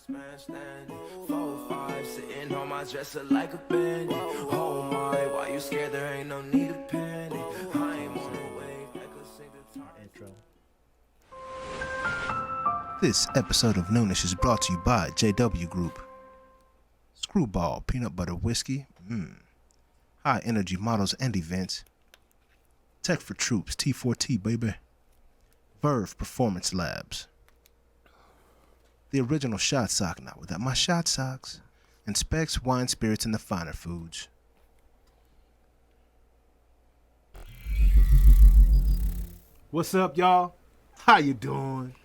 Man standing 4-5 sitting on my dresser like a bandit. Oh my, why you scared? There ain't no need to panic. I ain't on the way like a single intro. This episode of Noonish is brought to you by JW Group. Screwball peanut butter whiskey, high energy models and events. Tech for Troops, T4T baby. Verve Performance Labs. The original shot sock, not without my shot socks, and Specs Wine Spirits and the Finer Foods. What's up, y'all? How you doing?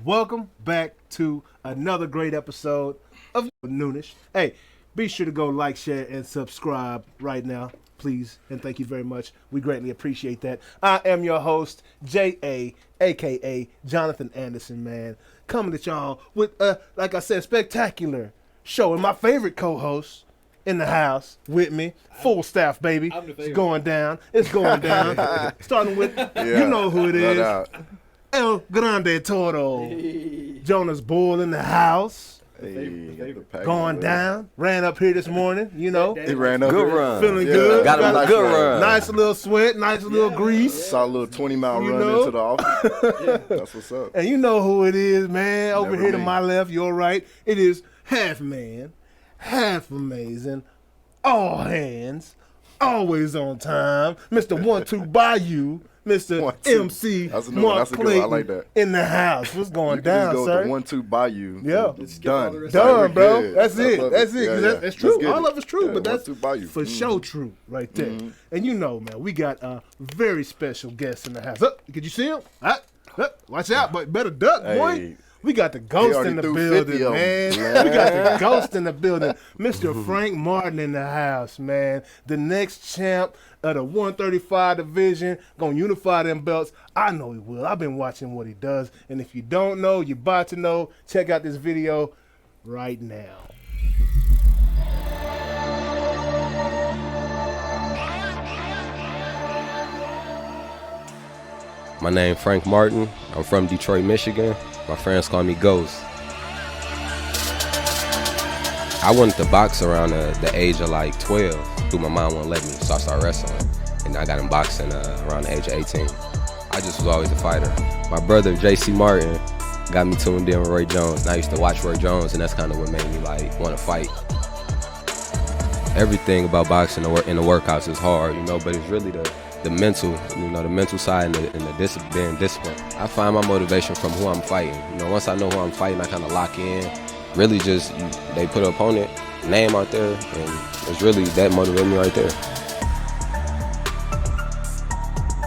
Welcome back to another great episode of Noonish. Hey, be sure to go like, share, and subscribe right now, please, and thank you very much. We greatly appreciate that. I am your host, J.A., a.k.a. Jonathan Anderson, man. Coming at y'all with, like I said, spectacular show. And my favorite co-host in the house with me, full staff, baby. It's going down. It's going down. Starting with, you know who it is. El Grande Toro. Hey. Jonas Bull in the house. Hey, going down. Ran up here this morning, you know. He ran up good here. Run. Feeling good. Got him a good run. Nice little sweat, nice little grease. Saw a little 20-mile run know? into the office. That's what's up. And you know who it is, man. Over Never here to me. my left, your right. It is half man, half amazing, all hands, always on time. Mr. 1-2 Bayou, Mr. 1-2. MC That's a good Mark one. That's a good one. Clayton I like that. in the house. What's going You can down, just go sir? with the 1-2 Bayou. Yeah. It's done. Done, bro. Good. That's I it. love That's it. Yeah, 'Cause yeah. That's true. Let's get All it. of it's true, Yeah, but that's 1-2 Bayou. for sure true right there. And you know, man, we got a very special guest in the house. Could you see him? Watch out, but better duck, boy. Hey. We got the ghost already in the threw building, 50 of 'em. man. Yeah. We got the ghost in the building. Mr. Frank Martin in the house, man. The next champ of the 135 division. Gonna unify them belts. I know he will. I've been watching what he does. And if you don't know, you're about to know. Check out this video right now. My name Frank Martin. I'm from Detroit, Michigan. My friends call me Ghost. I wanted to box around the age of like 12. But my mom wouldn't let me, so I started wrestling. And I got in boxing around the age of 18. I just was always a fighter. My brother, J.C. Martin, got me tuned in with Roy Jones. And I used to watch Roy Jones, and that's kind of what made me like want to fight. Everything about boxing in the workouts is hard, you know, but it's really the mental, you know, the mental side and the being disciplined. I find my motivation from who I'm fighting. You know, once I know who I'm fighting, I kind of lock in. Really just, they put an opponent name out there, and it's really, that motivated me right there.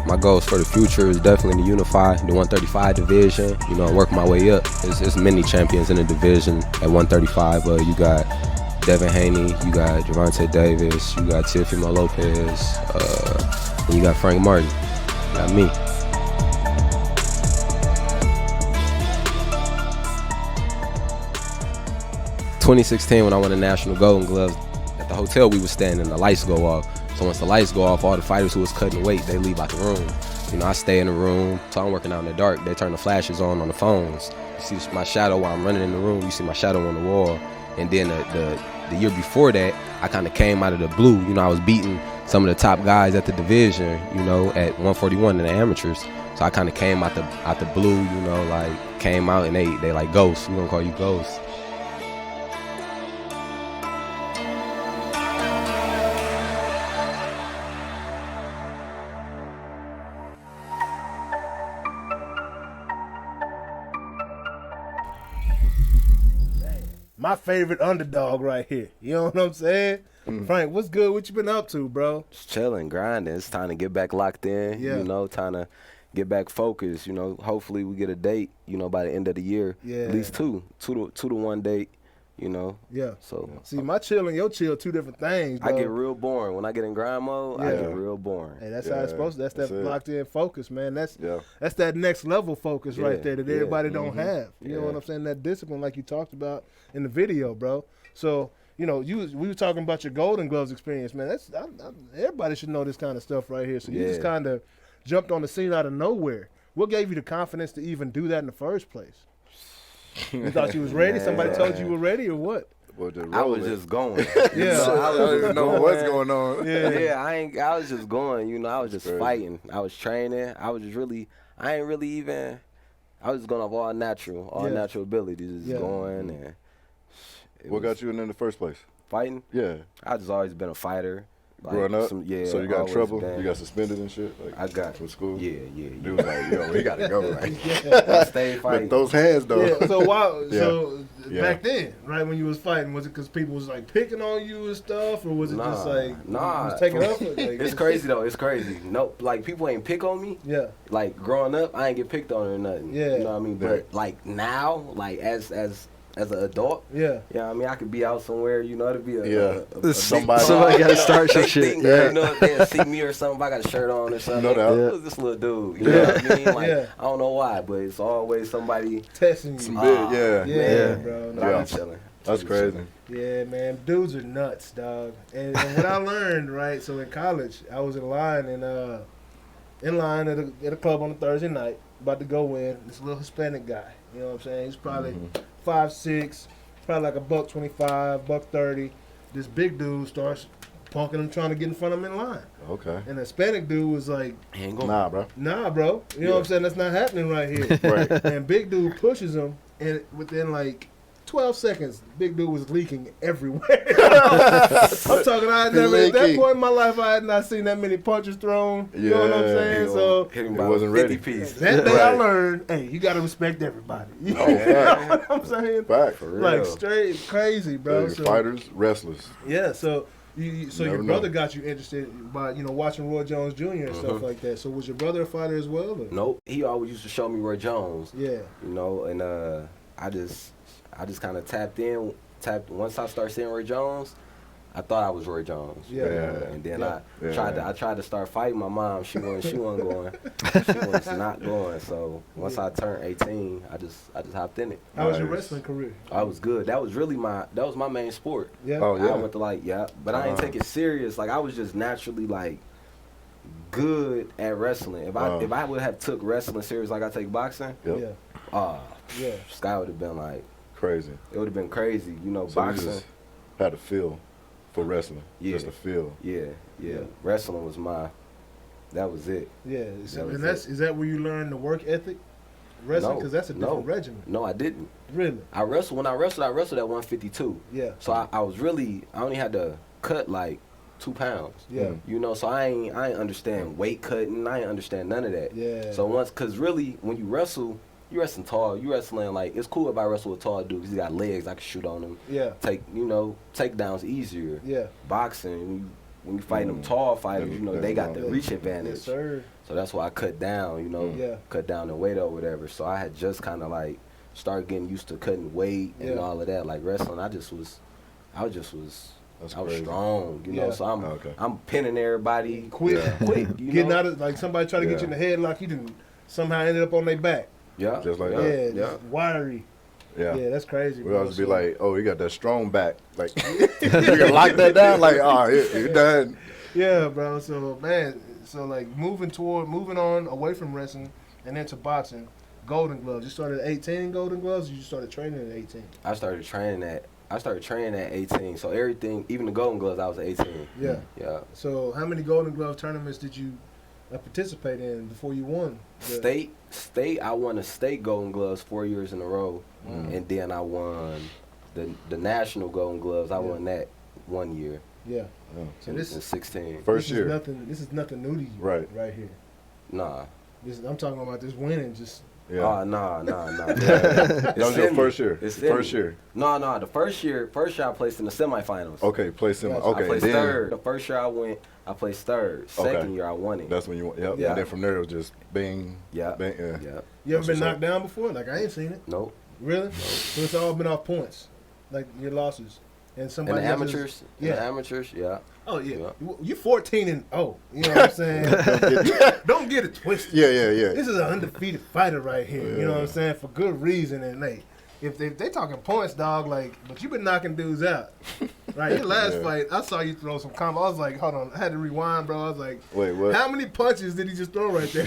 My goals for the future is definitely to unify the 135 division, you know, and work my way up. There's many champions in the division at 135. You got Devin Haney, you got Javante Davis, you got Teofimo Lopez, and you got Frank Martin, you got me. ...2016 when I won the National Golden Gloves, at the hotel we was staying and the lights go off. So once the lights go off, all the fighters who was cutting weight, they leave out the room. You know, I stay in the room, so I'm working out in the dark. They turn the flashes on the phones. You see my shadow while I'm running in the room, you see my shadow on the wall. And then the year before that, I kind of came out of the blue. You know, I was beating some of the top guys at the division, you know, at 141 in the amateurs. So I kind of came out the blue, you know, like came out and they like Ghost. We're gonna call you Ghost. My favorite underdog right here. You know what I'm saying? Frank, what's good? What you been up to, bro? Just chilling, grinding. It's time to get back locked in, Yeah. you know, time to get back focused, you know. Hopefully we get a date, you know, by the end of the year. Yeah. At least two to one date, you know. Yeah. So See, my chill and your chill, two different things, I bro. get real boring. When I get in grind mode, I Yeah. get real boring. Hey, that's how it's supposed to. That's that That's it. locked in focus, man. That's Yeah. that next level focus right Yeah, there that yeah. everybody don't have. You know Yeah. what I'm saying? That discipline, like you talked about in the video, bro. So you know, we were talking about your Golden Gloves experience, man. Everybody should know this kind of stuff right here. So you just kind of jumped on the scene out of nowhere. What gave you the confidence to even do that in the first place? You thought you was ready? Somebody told you were ready, or what? Well, I was just going. Yeah. I don't even know what's going on. Yeah. I was just going. You know, I was just fighting. I was training. I was just really. I ain't really even. I was just going off all natural abilities, just going and. What got you in the first place? Fighting? Yeah. I just always been a fighter. Growing up? So you got in trouble? You got suspended and shit? Like, I got from school? Yeah. Dude was like, yo, we got to go, right? I stayed fighting. With those hands, though. Yeah, so back then, right, when you was fighting, was it because people was like picking on you and stuff, or was it just like you was taking up? Like, it's crazy though. It's crazy. No, like people ain't pick on me. Yeah. Like growing up, I ain't get picked on or nothing. Yeah. You know what I mean? But like now, like as an adult, yeah. I mean, I could be out somewhere, you know, it'd be a somebody got to start some shit. You know, if they'll see me or something, if I got a shirt on or something. No doubt. Who's this little dude? You know what I mean? Like, Yeah. I don't know why, but it's always somebody Testing you. Some big, Yeah, yeah. bro. I Yeah. be chilling. That's crazy. Yeah, man, dudes are nuts, dog. And what I learned, right? So in college, I was in line at a club on a Thursday night, about to go in. This little Hispanic guy, you know what I'm saying? He's probably 5'6", probably like $125, $130. This big dude starts punking him, trying to get in front of him in line. Okay. And the Hispanic dude was like, Ain't going. Nah, bro. "Nah, bro, you know what I'm saying? That's not happening right here." Right. And big dude pushes him, and within like 12 seconds, big dude was leaking everywhere. I'm talking, at that point in my life, I had not seen that many punches thrown. You know what I'm saying? So Hit him It by wasn't 50 ready. pieces. that day I Right. learned, hey, you got to respect everybody. You Oh, know what I'm saying? Fact. For real. Like straight crazy, bro. So, Fighters, wrestlers. yeah, so your Never brother know. got you interested by, watching Roy Jones Jr. and stuff like that. So was your brother a fighter as well? Or? Nope. He always used to show me Roy Jones. Yeah. You know, and I just kind of tapped in. Once I started seeing Roy Jones, I thought I was Roy Jones. Yeah. And then Yeah. I tried to start fighting my mom. She wasn't going. She was not going. So once I turned 18, I just hopped in it. How was your Nice. wrestling career? I was good. That was really my main sport. Yeah. Oh, yeah. I went to but I didn't take it serious. Like I was just naturally like good at wrestling. If I would have took wrestling serious like I take boxing, Yep. Yeah. Yeah. Sky would have been like, Crazy. it would have been crazy. You know, So you boxing. just had a feel for wrestling. Yeah. Just a feel. Yeah. Wrestling was that was it. Yeah. So, was and is that where you learned the work ethic? Wrestling, No, because that's a different no. regimen. No, I didn't. Really? I wrestled at 152. Yeah. So I only had to cut like 2 pounds. Yeah. You know, so I ain't understand weight cutting. I ain't understand none of that. Yeah. So cause really when you wrestling tall. You wrestling like, it's cool if I wrestle with tall dudes. He got legs, I can shoot on him. Yeah. Takedowns easier. Yeah. Boxing, when you fight them tall fighters, they got the reach advantage. Yes, sir. So that's why I cut down, Yeah. cut down the weight or whatever. So I had just kind of like started getting used to cutting weight and Yeah. all of that. Like wrestling, I was That's I was crazy. strong, Yeah. So Okay. I'm pinning everybody Quick. quick. Getting out of, like, somebody trying to get you in the headlock, you didn't somehow ended up on their back. Yeah. Just like Yeah. that. Just wiry. Yeah. Yeah, that's crazy. We bro. always be So- like, oh, you got that strong back. Like, you can lock that down. Like, oh, you're done. Yeah, bro. So, man, like moving on away from wrestling and into boxing, Golden Gloves. You started at 18 Golden Gloves, or you started training at 18? I started training at 18. So everything, even the Golden Gloves, I was at 18. Yeah. Yeah. So, how many Golden Glove tournaments did you participate in before you won? State. I won a state Golden Gloves 4 years in a row, and then I won the national Golden Gloves. I won that 1 year. Yeah. So in this 16. First this year. This is nothing new to you, Right. here. Nah. I'm talking about this winning. Just Yeah. Oh, nah. That was your in first me. year. It's First in me. year. No. The first year I placed in the semifinals. Okay, play similar. Gotcha. Okay, I placed then third. The first year I placed third. Second year I won it. that's when you went. Yep. Yeah. And then from there it was just bing. Yeah. Bing, yeah. Yeah. you ever That's been what's knocked down before? Like, I ain't seen it. Nope. Really? So it's all been off points, like your losses, and In somebody the else amateurs? is- In the amateurs, yeah. Oh yeah. Yeah. You 14-0. You know what I'm saying? Don't get it twisted. Yeah. This is an undefeated fighter right here. You know what I'm saying? For good reason, and if they talking points, dog, like, but you been knocking dudes out. Right, your last fight, I saw you throw some combo. I was like, hold on, I had to rewind, bro. I was like, wait, what? How many punches did he just throw right there?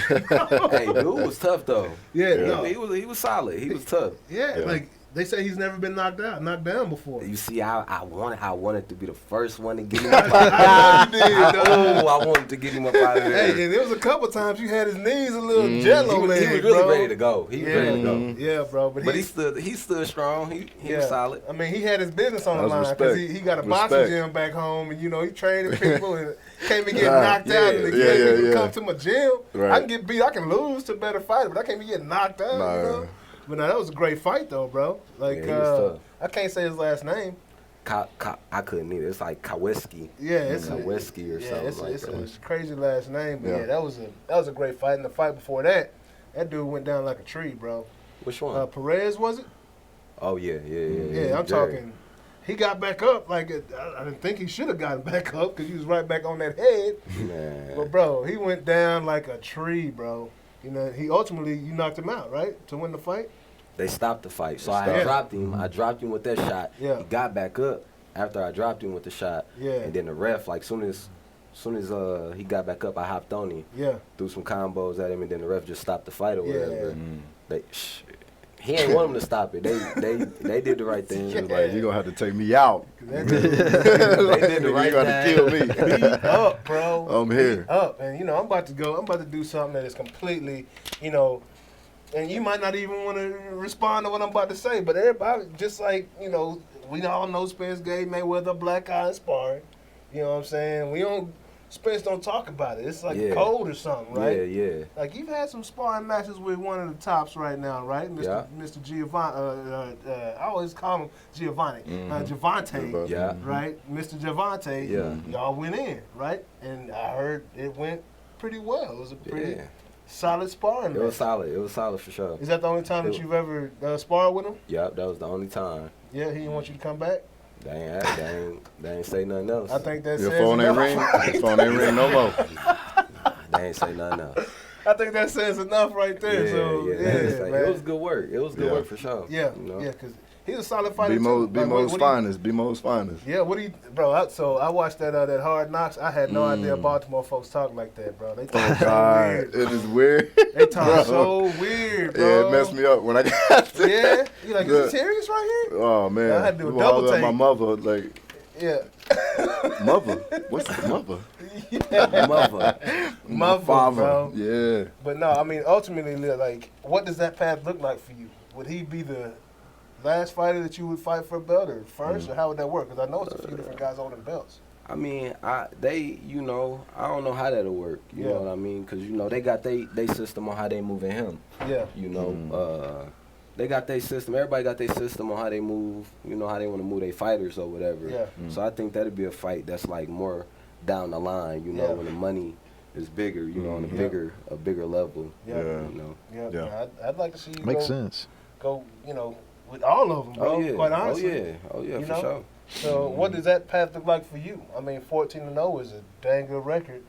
Hey, dude was tough though. Yeah, no. He was solid. He was tough. Yeah, like they say he's never been knocked down before. You see, I wanted to be the first one to get him I up out of know you did, dog. I wanted to get him up out of there. Hey, and there was a couple times you had his knees a little jello, he was leg, really bro. ready to go. He was ready to go. Yeah, bro. But he stood strong. He was solid. I mean, he had his business on the That line was because respect. he got a boxing gym back home, and he training people and can't be getting knocked out and expect people to come to my gym. Right. I can get beat, I can lose to better fighters, but I can't be getting knocked out. Nah. You know? But no, that was a great fight though, bro. Like he was tough. I can't say his last name. I couldn't either. It's like Kaweski. Yeah, it's Kaweski or something it's like that. a crazy last name, but that was a great fight. And the fight before that dude went down like a tree, bro. Which one? Perez, was it? Oh yeah. Yeah, I'm talking. He got back up like I didn't think he should have gotten back up because he was right back on that head. Man. But bro, he went down like a tree, bro. He ultimately you knocked him out, right, to win the fight. They stopped the fight, so Yeah. I dropped him. I dropped him with that shot. Yeah. He got back up after I dropped him with the shot. Yeah. And then the ref, like soon as he got back up, I hopped on him. Yeah. Threw some combos at him, and then the ref just stopped the fight or Yeah. whatever. He ain't want him to stop it. They did the right thing. Yeah. Like, you're going to have to take me out. That dude They did the right You're going to thing. kill me. beat up, bro. I'm here. Beat up, and I'm about to do something that is completely, and you might not even want to respond to what I'm about to say, but everybody, just like, we all know Spence gave Mayweather a black eye in sparring. You know what I'm saying? Spence don't talk about it. It's like cold or something, right? Yeah. Like, you've had some sparring matches with one of the tops right now, right? Mr. Giovanni. I always call him Giovanni. Javante, Yeah. right? Mr. Javante. Yeah. Y'all went in, right? And I heard it went pretty well. It was a pretty solid sparring It was match. solid. It was solid for sure. Is that the only time that you've ever sparred with him? Yep, that was the only time. Yeah, he didn't want you to come back? They ain't say nothing else. I think that Your says phone ain't enough. ring? Your phone ain't ring no more. They ain't say nothing else. I think that says enough right there. Man. Man. It was good work. It was good work for sure. Yeah, because he's a solid fighter too. B-Mo's finest. B-Mo's finest. Yeah, so I watched that Hard Knocks. I had no idea Baltimore folks talk like that, bro. They talk so God, weird. it is weird. They talk Bro. so weird, bro. Yeah, it messed me up when I got there. Yeah, you like, is he serious right here? Oh man, I had to do a Well, I double was at take. my mother, like, Yeah. mother. What's mother? Mother, Father. bro. Yeah. But no, I mean, ultimately, like, what does that path look like for you? Would he be the last fighter that you would fight for a belt, or first, or how would that work? Because I know it's a few different guys holding belts. I mean, I don't know how that'll work. You know what I mean? Because they got they system on how they moving him. Yeah. They got their system. Everybody got their system on how they move. How they want to move their fighters or whatever. Yeah. So I think that'd be a fight that's like more down the line. When the money is bigger. On a bigger level. Yeah. Yeah. I'd like to see you Makes sense. go, with all of them, bro. Oh yeah. Quite honestly. Oh yeah. You For know? sure. So what does that path look like for you? I mean, 14-0 is a dang good record.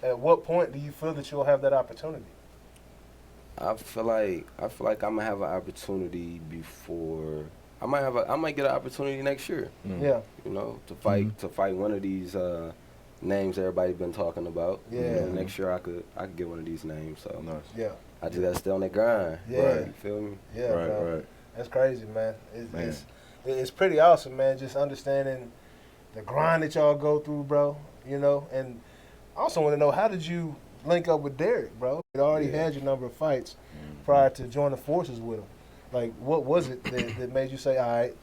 At what point do you feel that you'll have that opportunity? I feel like I'm gonna have an opportunity before. I might get an opportunity next year. Yeah. To fight one of these names everybody's been talking about. Yeah. Next year I could get one of these names. So Nice. Yeah. I just gotta stay on that grind. Yeah. Right. You feel me? Yeah, bro. Right. That's crazy, man. It's pretty awesome, man, just understanding the grind that y'all go through, bro, And I also want to know, how did you link up with Derrick, bro? You already had your number of fights prior to joining forces with him. Like, what was it that made you say, all right,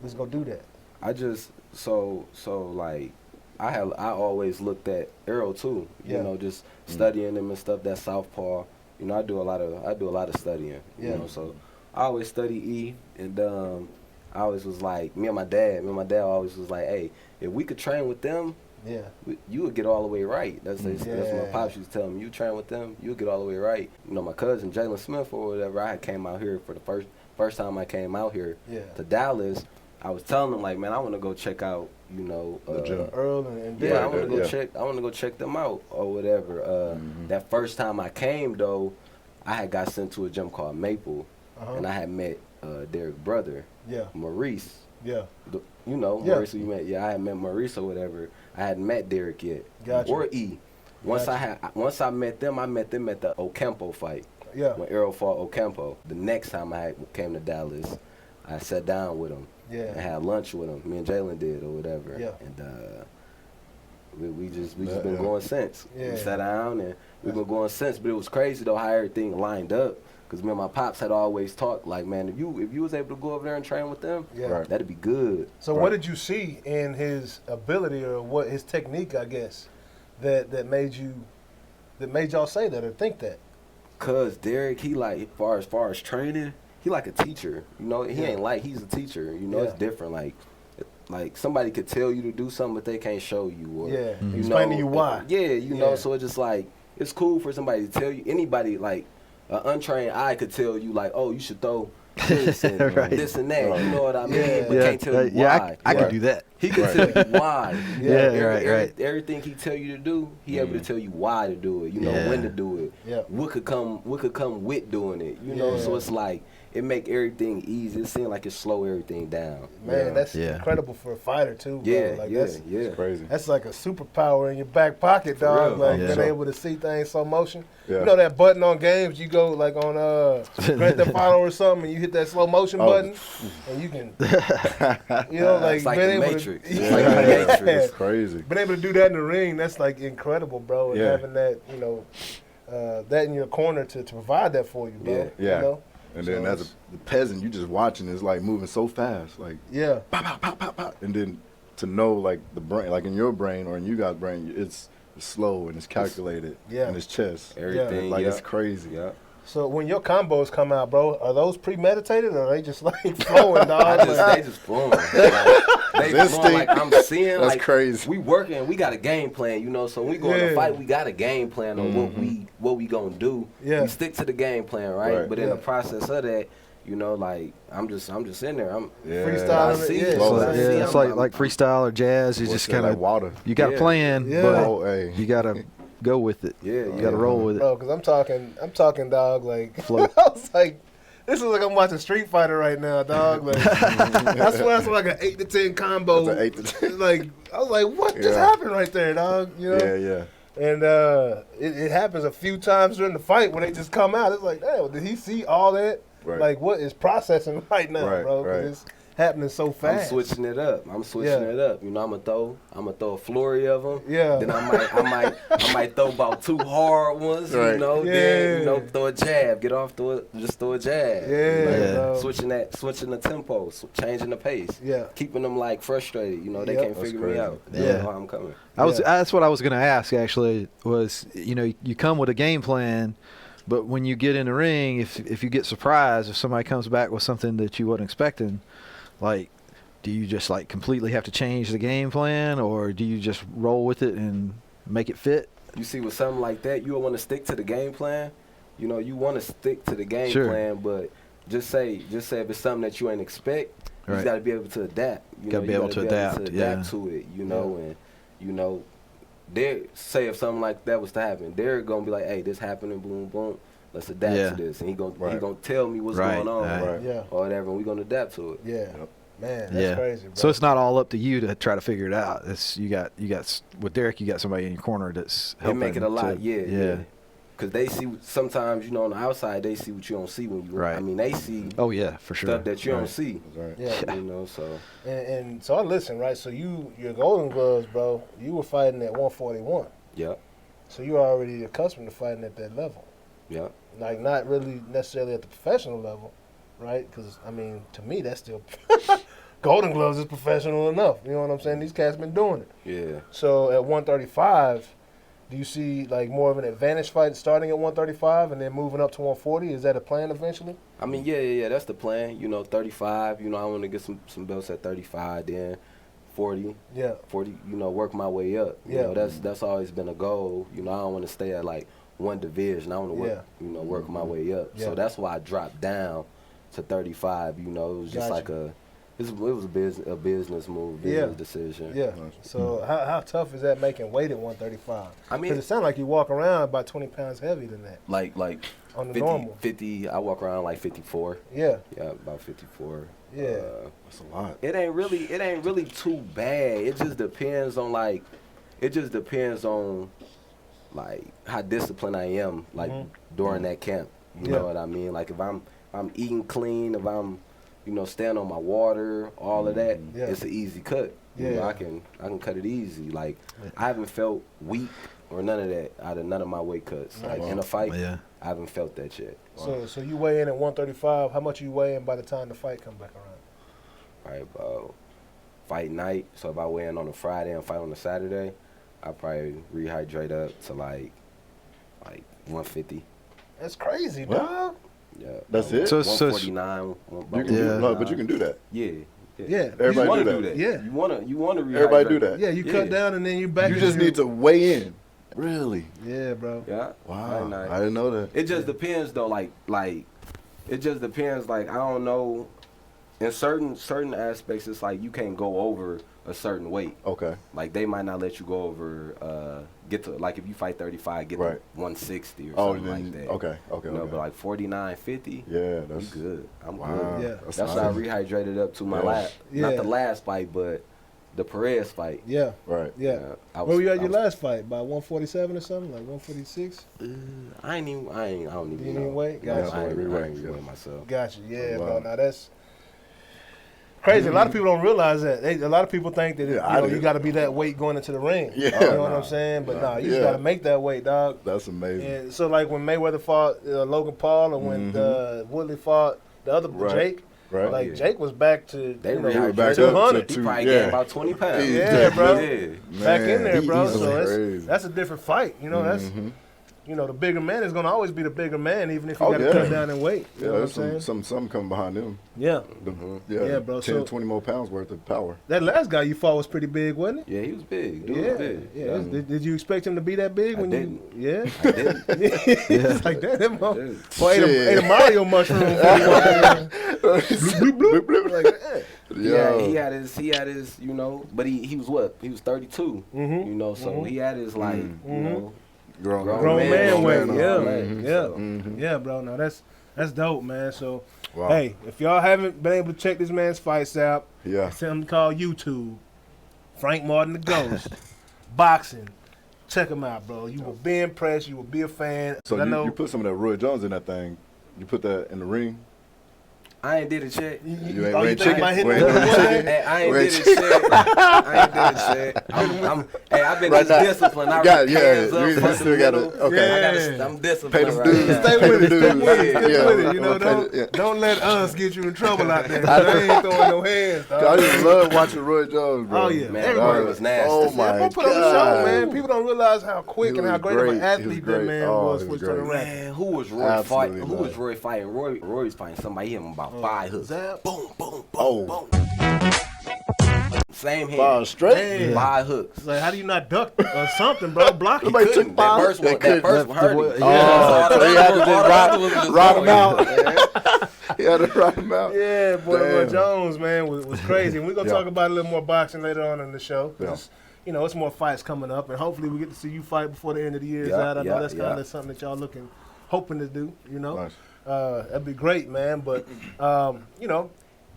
let's go do that? I just like I always looked at Arrow too. Just studying him and stuff. That southpaw. I do a lot of studying. So I always study E, and I always was like, me and my dad always was like, hey, if we could train with them, you would get all the way right. That's what my pops used to tell me. You train with them, you would get all the way right. My cousin Jalen Smith or whatever, I came out here for the first time I came out here to Dallas. I was telling them, like, man, I want to go check out, Earl and yeah, Derrick. I want to go check them out or whatever. That first time I came though, I had got sent to a gym called Maple, and I had met Derrick's brother, Yeah. Maurice. Yeah. You know, Yeah. Maurice, you met. Yeah, I had met Maurice or whatever. I hadn't met Derrick yet. Gotcha. Or E. Once Gotcha. once I met them at the Ocampo fight. Yeah. When Errol fought Ocampo. The next time I came to Dallas, I sat down with him. Yeah. And had lunch with him. Me and Jalen did or whatever. Yeah. And we just been going since. Yeah. We sat down and we've been going since. But it was crazy though how everything lined up. Because me and my pops had always talked like, man, if you was able to go over there and train with them, Yeah. Right. that'd be good. So what did you see in his ability or what his technique, I guess, that made y'all say that or think that? Cause Derrick, he like far as training, he like a teacher. You know, he Yeah. ain't like he's a teacher. You know, Yeah. it's different. Like somebody could tell you to do something, but they can't show you. Or, Yeah. you Explain to know, you why. Yeah, you know. Yeah. So it's just like it's cool for somebody to tell you. Anybody like an untrained eye could tell you like, oh, you should throw this and Right. this and that. You know what I mean? Yeah. But can't tell you why. I could Right. do that. He can tell you why. Yeah, right. Everything he tell you to do, he able to tell you why to do it. You know Yeah. when to do it. Yeah. What could come with doing it. You know, Yeah. so it's like it make everything easy. It seems like it slow everything down. Man, that's Yeah. incredible for a fighter too, bro. Yeah, Like yeah, that's yeah. It's crazy. That's like a superpower in your back pocket, dog. real. Like Yeah. being Sure. able to see things slow motion. Yeah. You know that button on games, you go like on Grand Theft Auto or something, and you hit that slow motion button, and you can, you know, like It's like being the able Matrix. to, It's like the Matrix. It's crazy. being able to do that in the ring, that's like incredible, bro. And Yeah. having that, you know, that in your corner to provide that for you, bro. Yeah. Yeah. You know? And then So as a peasant, you just watching, it's like moving so fast, like Yeah. pop, pop, pop, pop, pop. And then to know like the brain, like in your brain or in you guys' brain, it's slow and it's calculated. Yeah. And it's chess. Everything. Like yeah. it's crazy. Yeah. So when your combos come out, bro, are those premeditated or are they just like flowing, dog? They just flowing. They This flowing like thing- I'm seeing. That's like crazy. We working. We got a game plan, you know. So when we go in Yeah. a fight, we got a game plan on what we gonna do. Yeah. We stick to the game plan, right? Right. But in Yeah. the process of that, you know, like I'm just in there. I'm Yeah. Freestyle. I it, see. yeah. It's Slow. like, I see. it's I'm- like freestyle or jazz. You What's just that, kind like of water. you got a Yeah. plan, Yeah. but Oh, hey. you got to go with it. Yeah, You yeah. got to roll with it. Bro, because I'm talking, dog. Like, Float. I was like, this is like I'm watching Street Fighter right now, dog. Like, that's why it's like an 8 to 10 combo. It's an 8 to 10. Like, I was like, what just Yeah. happened right there, dog? You know? Yeah, yeah. And it happens a few times during the fight when they just come out. It's like, damn, did he see all that? Right. Like, what is processing right now, Right, bro? 'Cause right. it's happening so I'm fast. switching it up. Yeah. You know, I'm gonna throw a flurry of them. Yeah. Then I might throw about 2 hard ones. Right. You know. Yeah. Then you know throw a jab. Get off. Just throw a jab. Yeah, Yeah. bro. Switching the tempo, changing the pace. Yeah. Keeping them like frustrated. You know, they Yep. can't That's figure me crazy. out. They Yeah. don't know how I'm coming. That's what I was going to ask actually was, you know, you come with a game plan, but when you get in the ring, if you get surprised, if somebody comes back with something that you wasn't expecting, like, do you just like completely have to change the game plan, or do you just roll with it and make it fit? You see, with something like that, you want to stick to the game plan. You know, you want to stick to the game Sure. plan, but just say if it's something that you ain't expect, you Right. got to be able to adapt. You Gotta know, be you able gotta to adapt, yeah. to it. You know, and you know, say if something like that was to happen, they're gonna be like, hey, this happening, boom, boom. Let's adapt Yeah. to this, and he gonna Right. tell me what's Right, going on, right. Yeah. or whatever, and we gonna adapt to it. Yeah. Yep. Man, that's crazy, bro. So it's not all up to you to try to figure it out. It's you got with Derrick, you got somebody in your corner that's It helping. make it a lot, to- yeah. Because they see sometimes, you know, on the outside they see what you don't see when you. Right. I mean, they see Oh yeah, for sure. stuff that you don't Right. see. That's right. Yeah. You know, so And so I listen, right? So your Golden Gloves, bro, you were fighting at 141. yeah, So you're already accustomed to fighting at that level. yeah. Like, not really necessarily at the professional level, right? Because, I mean, to me, that's still Golden Gloves is professional enough. You know what I'm saying? These cats been doing it. Yeah. So at 135, do you see, like, more of an advantage fight starting at 135 and then moving up to 140? Is that a plan eventually? I mean, yeah. That's the plan. You know, 35. You know, I want to get some belts at 35. Then 40. Yeah. 40. You know, work my way up. You Yeah. know, that's always been a goal. You know, I don't want to stay at like one division. I want to work. Yeah. You know, work my way up. Yeah. So that's why I dropped down to 35. You know, it was just Gotcha. like It was a business move, business decision. Yeah. So how tough is that making weight at 135? I mean, because it sounds like you walk around about 20 pounds heavier than that. Like on the 50, normal. 50. I walk around like 54. Yeah. Yeah, about 54. Yeah. That's a lot. It ain't really too bad. It just depends on like how disciplined I am like during that camp. You know what I mean? Like if I'm eating clean, if I'm staying on my water, all of that, it's an easy cut. You know, I can cut it easy. Like I haven't felt weak or none of that out of none of my weight cuts. Like in a fight, I haven't felt that shit. So you weigh in at 135. How much you weigh in by the time the fight come back around? Right about fight night. So if I weigh in on a Friday and fight on a Saturday, I probably rehydrate up to like 150. That's crazy, dog. Yeah. That's it? So 149. But you can do that. Yeah. Everybody do that. Yeah. You wanna rehydrate. Everybody do that. Yeah, you cut down and then you back. You just need to weigh in. Really? Yeah, bro. Yeah. Wow. Nice. I didn't know that. It just depends though. Like it just depends. Like I don't know. In certain aspects, it's like you can't go over a certain weight. Okay. Like they might not let you go over get to like if you fight 35, get to 160 or something like that. Okay. But like 49, 50. Yeah, that's good. I'm wow. good. Yeah. That's why I rehydrated up to my last, not the last fight, but the Perez fight. Yeah. Right. Yeah. Where were you at your last fight? By 147 or something? Like 146? I don't even know. You didn't even weigh? Gotcha. I ain't weigh myself. Gotcha. Yeah, wow. bro. Now that's crazy. A lot of people don't realize that. A lot of people think that you got to be that weight going into the ring. Yeah. You know what I'm saying? But you just got to make that weight, dog. That's amazing. And so like when Mayweather fought Logan Paul, or when Woodley fought the other Jake. Right. Like Jake was back to back 200. He probably gained about 20 pounds. Yeah, bro. Yeah. Back in there, bro. He's So crazy. that's a different fight. You know, that's the bigger man is gonna always be the bigger man, even if you got to cut down in weight. You know what I'm saying? Some coming behind him. Yeah. Yeah, bro. 10, 20 more pounds worth of power. That last guy you fought was pretty big, wasn't he? Yeah, he was big. Yeah. Did you expect him to be that big when you? Yeah. I didn't. It's like that. Boy, ate a Mario mushroom. Bloop, bloop, bloop. Like that. Yeah, he had his, but he was what? He was 32. So he had his grown man weight. Yeah, bro. Now that's dope, man. So hey, if y'all haven't been able to check this man's fights out, it's something called YouTube. Frank Martin the Ghost. Boxing. Check him out, bro. You will be impressed. You will be a fan. So you put some of that Roy Jones in that thing. You put that in the ring. I ain't did it yet. You ain't chicken. I ain't did it yet. I've been disciplined. I got hands up from the middle. Okay. I'm disciplined. Pay the dues. Stay with it. You know, don't let us get you in trouble out there. I ain't throwing no hands, dog. I just love watching Roy Jones, bro. Oh yeah, man, everybody was nasty. Oh my God. Put on the show, man. People don't realize how quick and how great of an athlete that man was for turning around. Man, who was Roy fighting? Who was Roy fighting? Roy was fighting somebody. He hit him about 5 hooks. Boom, boom, boom, boom. Same hand. 5 straight. 5 hooks. It's like, how do you not duck or something, bro? Block it. Nobody took 5. That first one hurt him. So he had to just ride him out. He had to ride him out. Yeah, boy, Roy Jones, man, was crazy. And we're going to talk about a little more boxing later on in the show. It's more fights coming up, and hopefully we get to see you fight before the end of the year is out. I know that's kind of something that y'all hoping to do, Nice. That'd be great, man. But,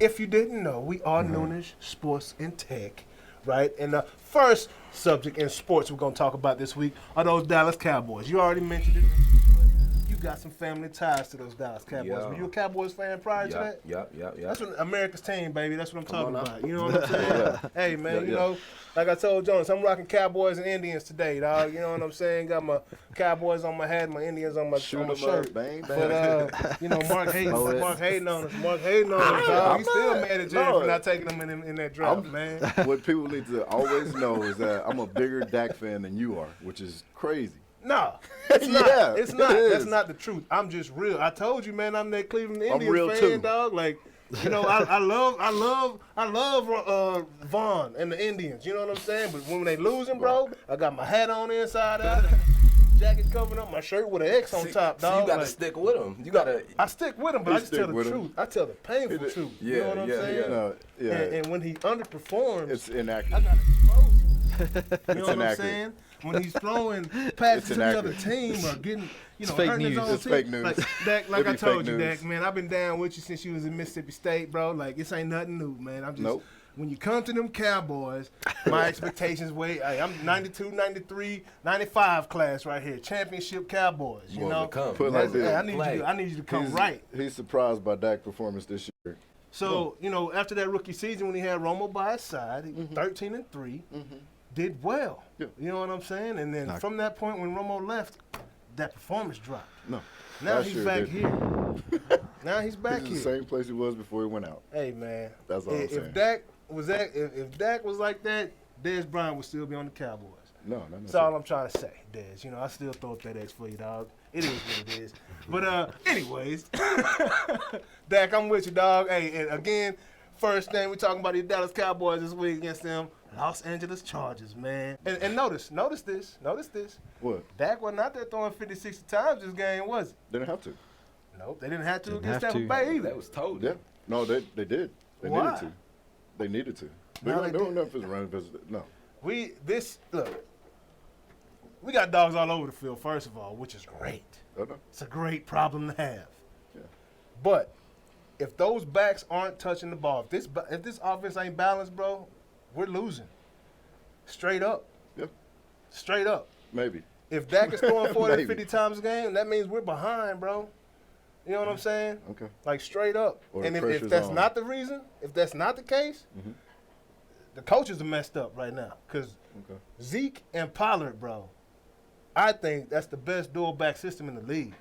if you didn't know, we are Noonish Sports and Tech, right? And the first subject in sports we're going to talk about this week are those Dallas Cowboys. You already mentioned it. You got some family ties to those Dallas Cowboys. Were you a Cowboys fan prior to that? Yep. That's what America's team, baby. That's what I'm talking about. You know what I'm saying? Hey, man, like I told Jonas, I'm rocking Cowboys and Indians today, dog. You know what I'm saying? Got my Cowboys on my hat, my Indians on my shirt. Bang, bang. But, Mark hating on us. Mark hating on us, dog. He's still mad at Jerry for not taking them in that draft, man. What people need to always know is that I'm a bigger Dak fan than you are, which is crazy. No, it's not. Yeah, it's not. it That's is. not the truth. I'm just real. I told you, man. I'm that Cleveland Indians real fan, too. dog. Like, I love Vaughn and the Indians. You know what I'm saying? But when they losing, bro, I got my hat on inside out, jacket covering up my shirt with an X on top, dog. So you gotta Like, stick with them. You gotta. I stick with him, but You I just stick tell the with him. truth. I tell the painful truth. You know what I'm saying? No, yeah. And when he underperforms, It's I inaccurate. gotta expose him. You know what I'm inaccurate. saying? When he's throwing passes to the other inaccurate. team or getting, It's hurting fake his news. own It's team. fake news. Like, Dak, like It'd I be told fake you, news. Dak, man, I've been down with you since you was in Mississippi State, bro. Like, this ain't nothing new, man. I'm just, Nope. when you come to them Cowboys, my expectations hey, I'm 92, 93, 95 class right here. Championship Cowboys, you Want know? to come. Put it like That's- this. hey, I need you to come right. He's surprised by Dak's performance this year. So, after that rookie season when he had Romo by his side, he was 13-3, did well. Yeah. You know what I'm saying? And then from that point when Romo left, that performance dropped. No. Now Last he's year back did. here. Now he's back He's here. the same place he was before he went out. Hey man, That's all I'm saying. if Dak was like that, Dez Bryant would still be on the Cowboys. No, not That's all I'm trying to say, Dez. I still throw up that X for you, dog. It is what it is. But anyways, Dak, I'm with you, dog. Hey, and again, first thing we talking about the Dallas Cowboys this week against them Los Angeles Chargers, man. And notice this. What? Dak wasn't out there throwing 50, 60 times this game, was it? They didn't have to. Nope, they didn't have to Didn't against have Tampa to. Bay either. That was told. Yeah. No, they did. They Why? needed to. They needed to. No, They they don't know if it's running business. No. We got dogs all over the field, first of all, which is great. Oh, no. It's a great problem to have. Yeah. But if those backs aren't touching the ball, if this offense ain't balanced, bro, we're losing. Straight up. Yeah. Straight up. Maybe. If Dak is throwing 40 Maybe. 50 times a game, that means we're behind, bro. You know what I'm saying? Okay. Like straight up. Or the And if pressure's that's on. not the reason, if that's not the case, Mhm. the coaches are messed up right now. Because Okay. Zeke and Pollard, bro, I think that's the best dual back system in the league.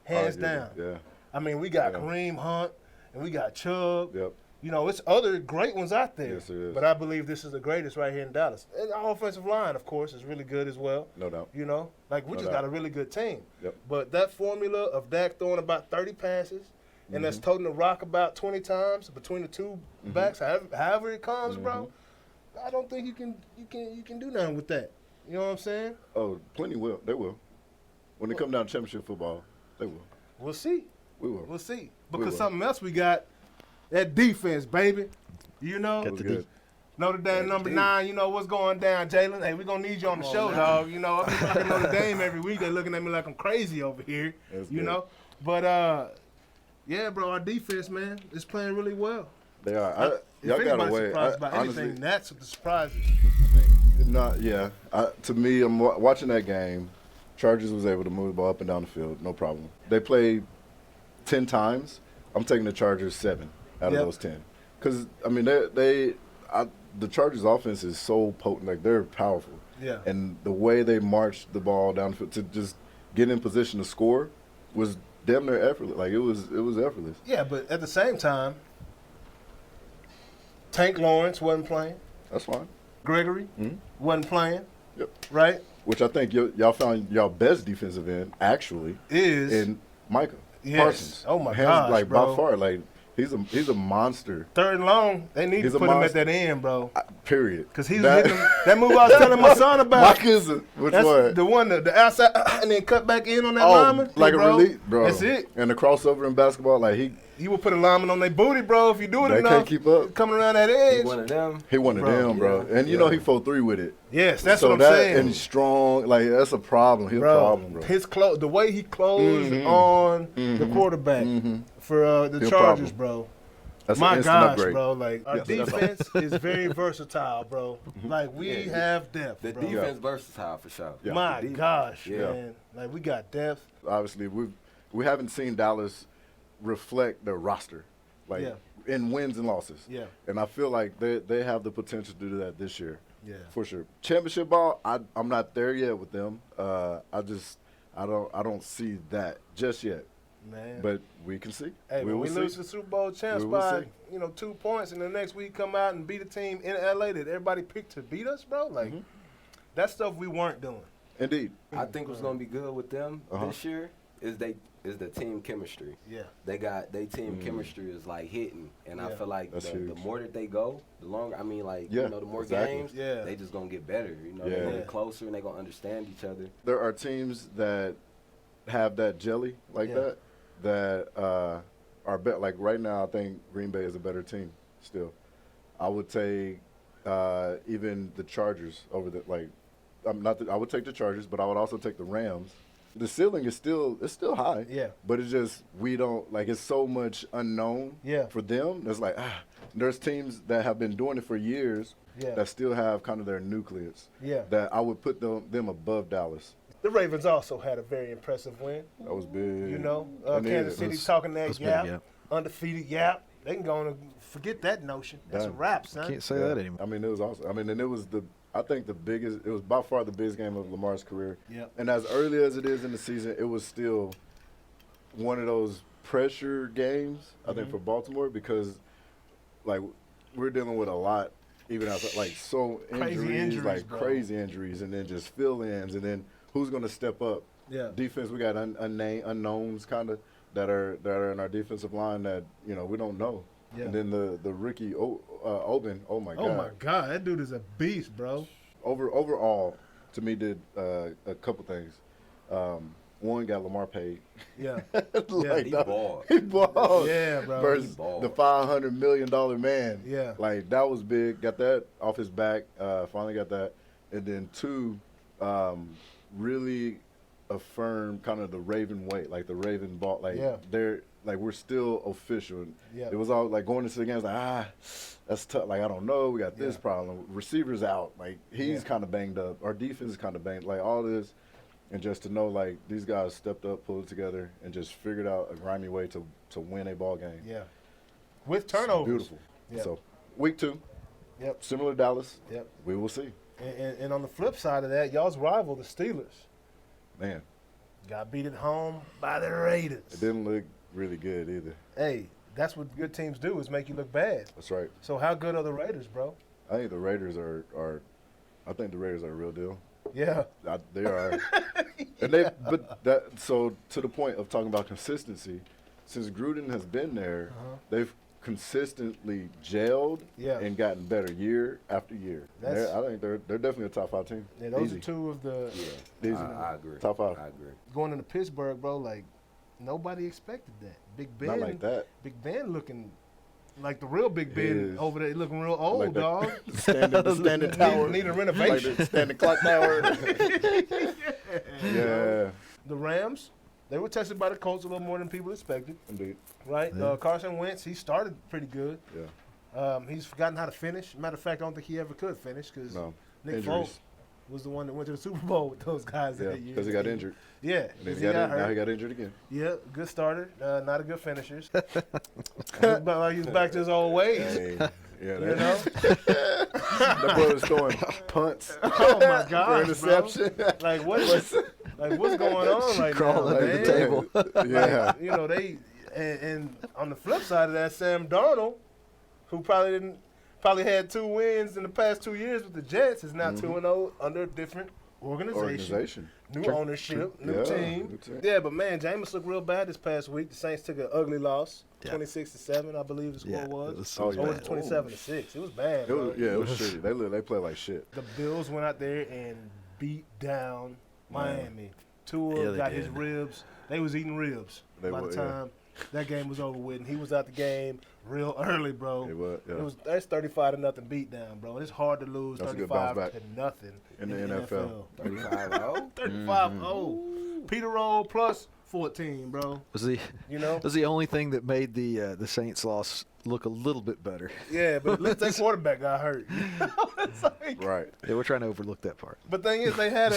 Hands Arguably, down. Yeah. I mean, we got Yeah. Kareem Hunt and we got Chubb. Yep. It's other great ones out there. Yes, it is. But I believe this is the greatest right here in Dallas. And our offensive line, of course, is really good as well. No doubt. We No just doubt. got a really good team. Yep. But that formula of Dak throwing about 30 passes and that's Mm-hmm. toting the rock about 20 times between the two backs, however it comes, bro, Mm-hmm. I don't think you can do nothing with that. You know what I'm saying? Oh, plenty will. They will. When they come down to championship football, they will. We'll see. We will. We'll see. We Because will. something else we got, that defense, baby. Got It was the good. Notre Dame number 9, what's going down, Jalen? Hey, we're going to need you on the show, dog. I've been looking at Notre Dame every week. They're looking at me like I'm crazy over here, That's you good. know? But, yeah, bro, our defense, man, is playing really well. They are. If Y'all got anybody's away. surprised by Honestly, anything, that's what the surprise is. not. Yeah. To me, I'm watching that game. Chargers was able to move the ball up and down the field, no problem. They played 10 times. I'm taking the Chargers 7 out Yep. of those 10. Because I mean, the Chargers' offense is so potent. Like they're powerful. Yeah. And the way they marched the ball down the field to just get in position to score was damn near effortless. Like it was effortless. Yeah, but at the same time, Tank Lawrence wasn't playing. That's fine. Gregory wasn't playing, Yep. right? Which I think y'all found y'all best defensive end actually Is in Micah Yes. Parsons. Oh, my Hands, gosh, like bro. by far, like he's a monster. third and long. They need He's to a put him at monster. that end, bro. Period. Because he was hitting him. That move I was telling my son about. Micah is which That's one? the one, the outside, and then cut back in on that Oh, lineman. like bro. a release, bro. That's it. And the crossover in basketball, like he You will put a lineman on their booty, bro, if you do it They enough. can't keep up. Coming around that He edge. one of them. one of Bro, them, bro. yeah, And you know he 4'3" with it. Yes, that's so what I'm that, saying. And he's strong. Like that's a problem. He's a Bro, problem, bro. his the way he closed on the quarterback for the He's a Chargers, problem. bro. That's My an instant gosh, upgrade. bro. Like our Yes, that's all. defense is very versatile, bro. Like we Yeah, have depth, The bro. defense versatile for sure. Yeah. My gosh, Yeah. man. Like we got depth. Obviously, we haven't seen Dallas reflect their roster, like Yeah. in wins and losses. Yeah. And I feel like they have the potential to do that this year. Yeah. For sure. Championship ball, I'm not there yet with them. I don't see that just yet. Man. But we can see. Hey, when we will lose see. the Super Bowl champs We will by, see. 2 points, and the next week come out and beat a team in LA that everybody picked to beat us, bro. Like, that stuff we weren't doing. Indeed. I think what's gonna be good with them this year is the team chemistry. Yeah. They team chemistry is like hitting, and I feel like the more that they go, the longer. I mean, like the more games, they just gonna get better. You know, they're gonna get closer and they gonna understand each other. There are teams that have that jelly like that are better. Like right now, I think Green Bay is a better team still. I would take even the Chargers over the like. I would take the Chargers, but I would also take the Rams. The ceiling is still high. Yeah. But it's just we don't like it's so much unknown for them. It's like there's teams that have been doing it for years that still have kind of their nucleus. Yeah. That I would put them above Dallas. The Ravens also had a very impressive win. That was big. You know, Kansas City talking that gap, undefeated gap. They can go and forget that notion. That's a wrap, son. Can't say that anymore. I mean, it was awesome. I mean, and it was I think it was by far the biggest game of Lamar's career. Yeah. And as early as it is in the season, it was still one of those pressure games, I think, for Baltimore because, like, we're dealing with a lot, even outside, like, crazy injuries, and then just fill-ins, and then who's going to step up? Yeah. Defense, we got unknowns kind of that are in our defensive line that, you know, we don't know. Yeah. And then the rookie Oben, oh my god! Oh my god, that dude is a beast, bro. Overall, to me, did a couple things. One, got Lamar paid. Yeah, he balled. He balled. Yeah, bro. Versus the $500 million man. Yeah, like that was big. Got that off his back. Finally got that. And then two, really affirm kind of the Raven way, like the Raven ball. Like they're like we're still official. Yeah. It was all like going into the games like that's tough. Like I don't know, we got this problem. Receivers out. Like he's kind of banged up. Our defense is kind of banged. Like all this, and just to know like these guys stepped up, pulled it together, and just figured out a grimy way to win a ball game. Yeah. With turnovers. Beautiful. Yep. So week 2. Yep. Similar to Dallas. Yep. We will see. And on the flip side of that, y'all's rival, the Steelers. Man. Got beat at home by the Raiders. It didn't look really good either. Hey, that's what good teams do is make you look bad. That's right. So how good are the Raiders, bro? I think the Raiders are a real deal. Yeah. They are. And so to the point of talking about consistency, since Gruden has been there, they've consistently gelled and gotten better year after year. I think they're definitely a top 5 team. Yeah, those are two of the I agree. Top 5. I agree. Going into Pittsburgh, bro, like nobody expected that. Big Ben, not like that. Big Ben looking like the real Big Ben over there, looking real old, like dog. Standing tower. Need a renovation. Like the standing clock tower. Yeah. The Rams, they were tested by the Colts a little more than people expected. Indeed. Right? Yeah. Carson Wentz, he started pretty good. Yeah. He's forgotten how to finish. Matter of fact, I don't think he ever could finish because Nick Foles was the one that went to the Super Bowl with those guys that year. Because he got injured. Yeah. And now he got injured again. Yeah, good starter, not a good finisher. But he's back to his old ways. Hey, yeah, you know? That boy was throwing punts. Oh my God, for interception. Bro. Like what's going on right Crawling now? under the table. Yeah. You know, and on the flip side of that, Sam Darnold, who probably had 2 wins in the past 2 years with the Jets, is now 2-0 under a different organization. New ownership, new team. Yeah, but man, Jameis looked real bad this past week. The Saints took an ugly loss, 26-7, I believe the score was. Or was it 27-6? It was bad. It was shitty. They played like shit. The Bills went out there and beat down Miami. Tua got his ribs. They was eating ribs by the time that game was over with, and he was out the game real early, bro. That's 35-0 beat down, bro. It's hard to lose 35-0 in the NFL. 35-0. 35-0. Peter Roll plus 14, bro. Was the only thing that made the Saints loss look a little bit better. Yeah, but at least their quarterback got hurt. Right. Yeah, we're trying to overlook that part. But thing is, they had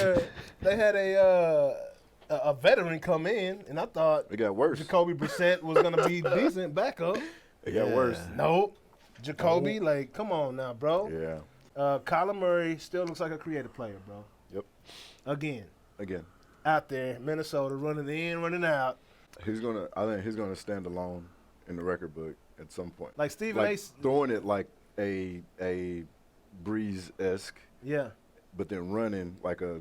a veteran come in, and I thought it got worse. Jacoby Brissett was going to be decent backup. It got worse. Nope. Jacoby, come on now, bro. Yeah. Kyler Murray still looks like a creative player, bro. Yep. Again. Out there, Minnesota, running in, running out. I think he's gonna stand alone in the record book at some point. Like Stephen A. Throwing it like a Breeze-esque. Yeah. But then running like a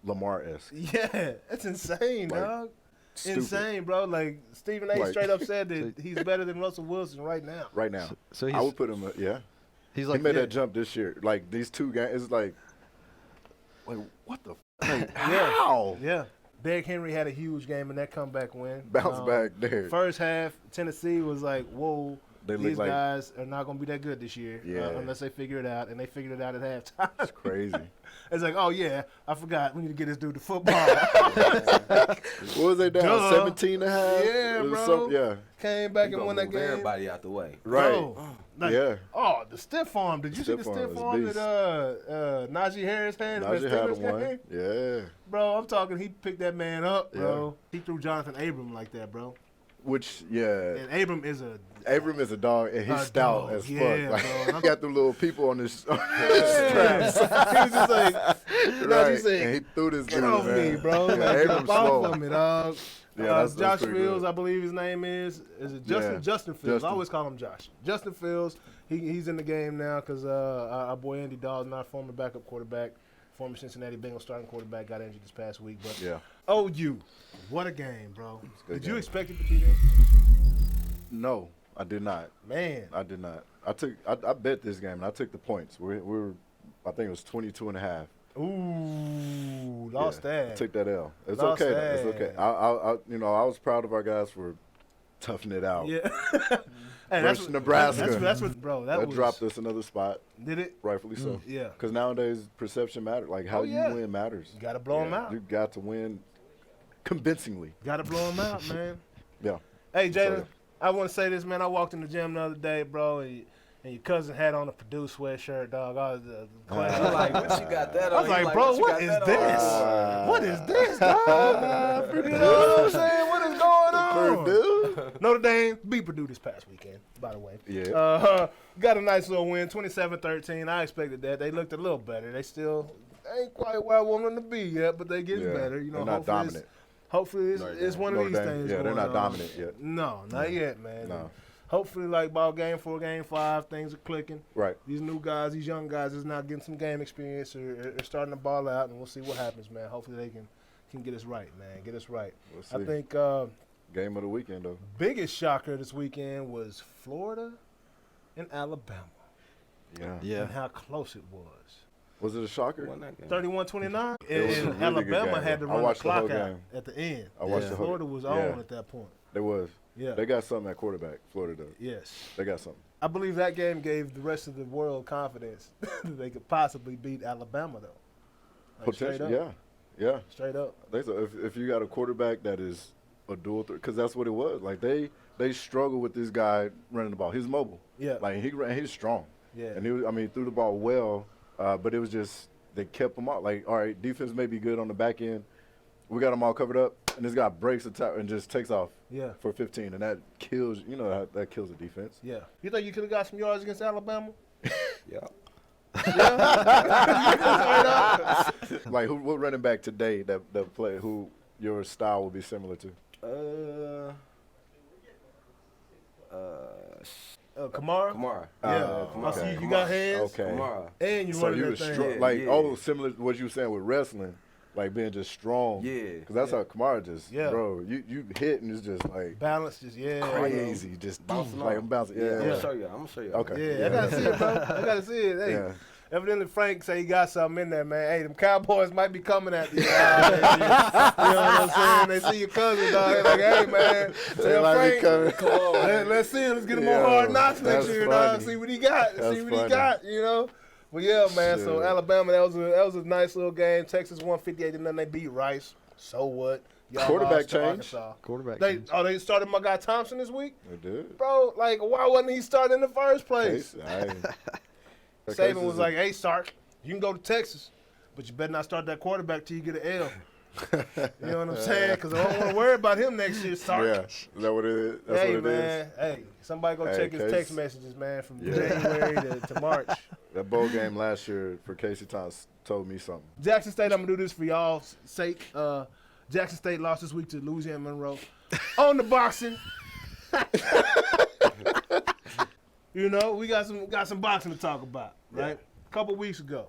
Lamar-esque. Yeah, that's insane, dog. stupid. insane, bro. Like Stephen A. Like- straight up said that he's better than Russell Wilson right now. Right now. So I would put him, he's he like made that jump this year. Like, these two guys, it's like what the like, how? Yeah. Derrick Henry had a huge game in that comeback win. Bounce back there. First half, Tennessee was like, whoa, They look these like- guys are not going to be that good this year unless they figure it out. And they figured it out at halftime. It's crazy. It's like, oh, yeah, I forgot. We need to get this dude to football. What was they down? Duh. 17 and a half? Yeah, It was bro. yeah. Came back You and gonna won that move game. everybody out the way. Right. Bro, like, Yeah. Oh, the stiff arm. Did you see the Stiff stiff arm arm was that Najee Harris had in that Najee had Steelers one. game? Yeah. Bro, I'm talking, he picked that man up, bro. He threw Jonathan Abram like that, bro. Which, yeah. And Abram is a Abram is a dog, and he's A stout dog, as fuck. yeah, Like, bro. he got them little people on his straps. he was just like, Right. said, And he threw this get dude, off man. me, bro. Yeah, Like, Abram's get off slow. of me, dog. Yeah, that's Josh pretty Fields, good. I believe his name is it Justin? Yeah. Justin Fields. Justin. I always call him Josh. Justin Fields. He's in the game now because our boy Andy Dalton, our former backup quarterback, former Cincinnati Bengals starting quarterback, got injured this past week. But Yeah. OU, what a game, bro. a good Did you game. expect it to be there? No, I did not. Man, I did not. I bet this game, and I took the points. We were, I think it was 22 and a half. ooh, lost that. Took that L. It's Lost okay. Though. It's that. okay. I was proud of our guys for toughing it out. Yeah. Hey, Versus Nebraska. That's what, bro. That was, dropped us another spot, Did it? rightfully so. Yeah. Because nowadays perception matters. Like how Oh, yeah. you win matters. You got to blow them out. You got to win convincingly. Got to blow them out, man. Yeah. Hey, Jalen, Sorry. I want to say this, man. I walked in the gym the other day, bro, and your cousin had on a Purdue sweatshirt, dog. I was Like, what you got that on? I was like, bro, what is this? What is this, dog? You know what I'm saying? What is going on? Purdue? Notre Dame beat Purdue this past weekend, by the way. Yeah. Got a nice little win, 27-13. I expected that. They looked a little better. They still ain't quite where I want them to be yet, but they getting Yeah. better. You know, They're not dominant. Hopefully, it's one of Notre these Dame, things. yeah, they're going not on. dominant yet. No, not yet, man. No. Hopefully, like about game 4, game 5, things are clicking. Right. These new guys, these young guys, is now getting some game experience or starting to ball out, and we'll see what happens, man. Hopefully, they can get us right, man. Get us right. We'll I see. think Game of the weekend, though. biggest shocker this weekend was Florida and Alabama, Yeah. and how close it was. Was it a shocker? 31-29, It was a and really good Alabama game, had to though. I run the watched the whole clock out game. at the end. I watched Yeah. the whole Florida was yeah. on at that point. They was. Yeah. They got something at quarterback. Florida does. Yes. They got something. I believe that game gave the rest of the world confidence that they could possibly beat Alabama, though. Like, straight Potential. up. Yeah. Straight up. I think so. If you got a quarterback that is a dual threat, because that's what it was. Like they struggle with this guy running the ball. He's mobile. Yeah. Like he's strong. Yeah. And he threw the ball well, but it was just they kept him out. Like, all right, defense may be good on the back end. We got them all covered up, and this guy breaks the top and just takes off Yeah. for 15, and that kills. You know that kills the defense. Yeah. You think you could have got some yards against Alabama? Yeah. Like what running back today that play who your style will be similar to? Kamara? Kamara. Yeah. Kamara. I see you Okay. got hands. Okay. Kamara. And you So running you that was thing. strong, Yeah, like yeah. similar to what you were saying with wrestling, like being just strong. Yeah. Because that's how Kamara just, Yeah. bro. You hit and it's just like Balance just, yeah. crazy, just Bouncing like off. I'm bouncing. I'm Yeah. gonna show you. I'm gonna show you. Okay. Yeah, I gotta see it, bro. I gotta see it. Hey, Yeah. evidently Frank say he got something in there, man. Hey, them Cowboys might be coming at you. You know what I'm saying? They see your cousin, dog. They're like, hey, man, They tell might be Frank, coming. let's see him. Let's get him Yeah, on Hard Knocks next that's year, dog. funny. See what he got. That's see what he funny. got. You know. But yeah, man. So Shit. Alabama, that was a nice little game. Texas won 58-0. They beat Rice. So what? Y'all Quarterback lost to change? Arkansas. Quarterback. They started my guy Thompson this week, They did. bro. Like, why wasn't he starting in the first place? Case, Saban was like, hey, Sark, you can go to Texas, but you better not start that quarterback till you get an L. You know what I'm saying? Because I don't want to worry about him next year, Sark. yeah, is that what it is? That's Hey, what it man. is. Hey, somebody go Hey, check his Case. text messages, man, from Yeah. January to March. That bowl game last year for Casey Thomas told me something. Jackson State, I'm going to do this for y'all's sake. Jackson State lost this week to Louisiana Monroe. On the boxing. You know, we got some boxing to talk about, right? A couple weeks ago,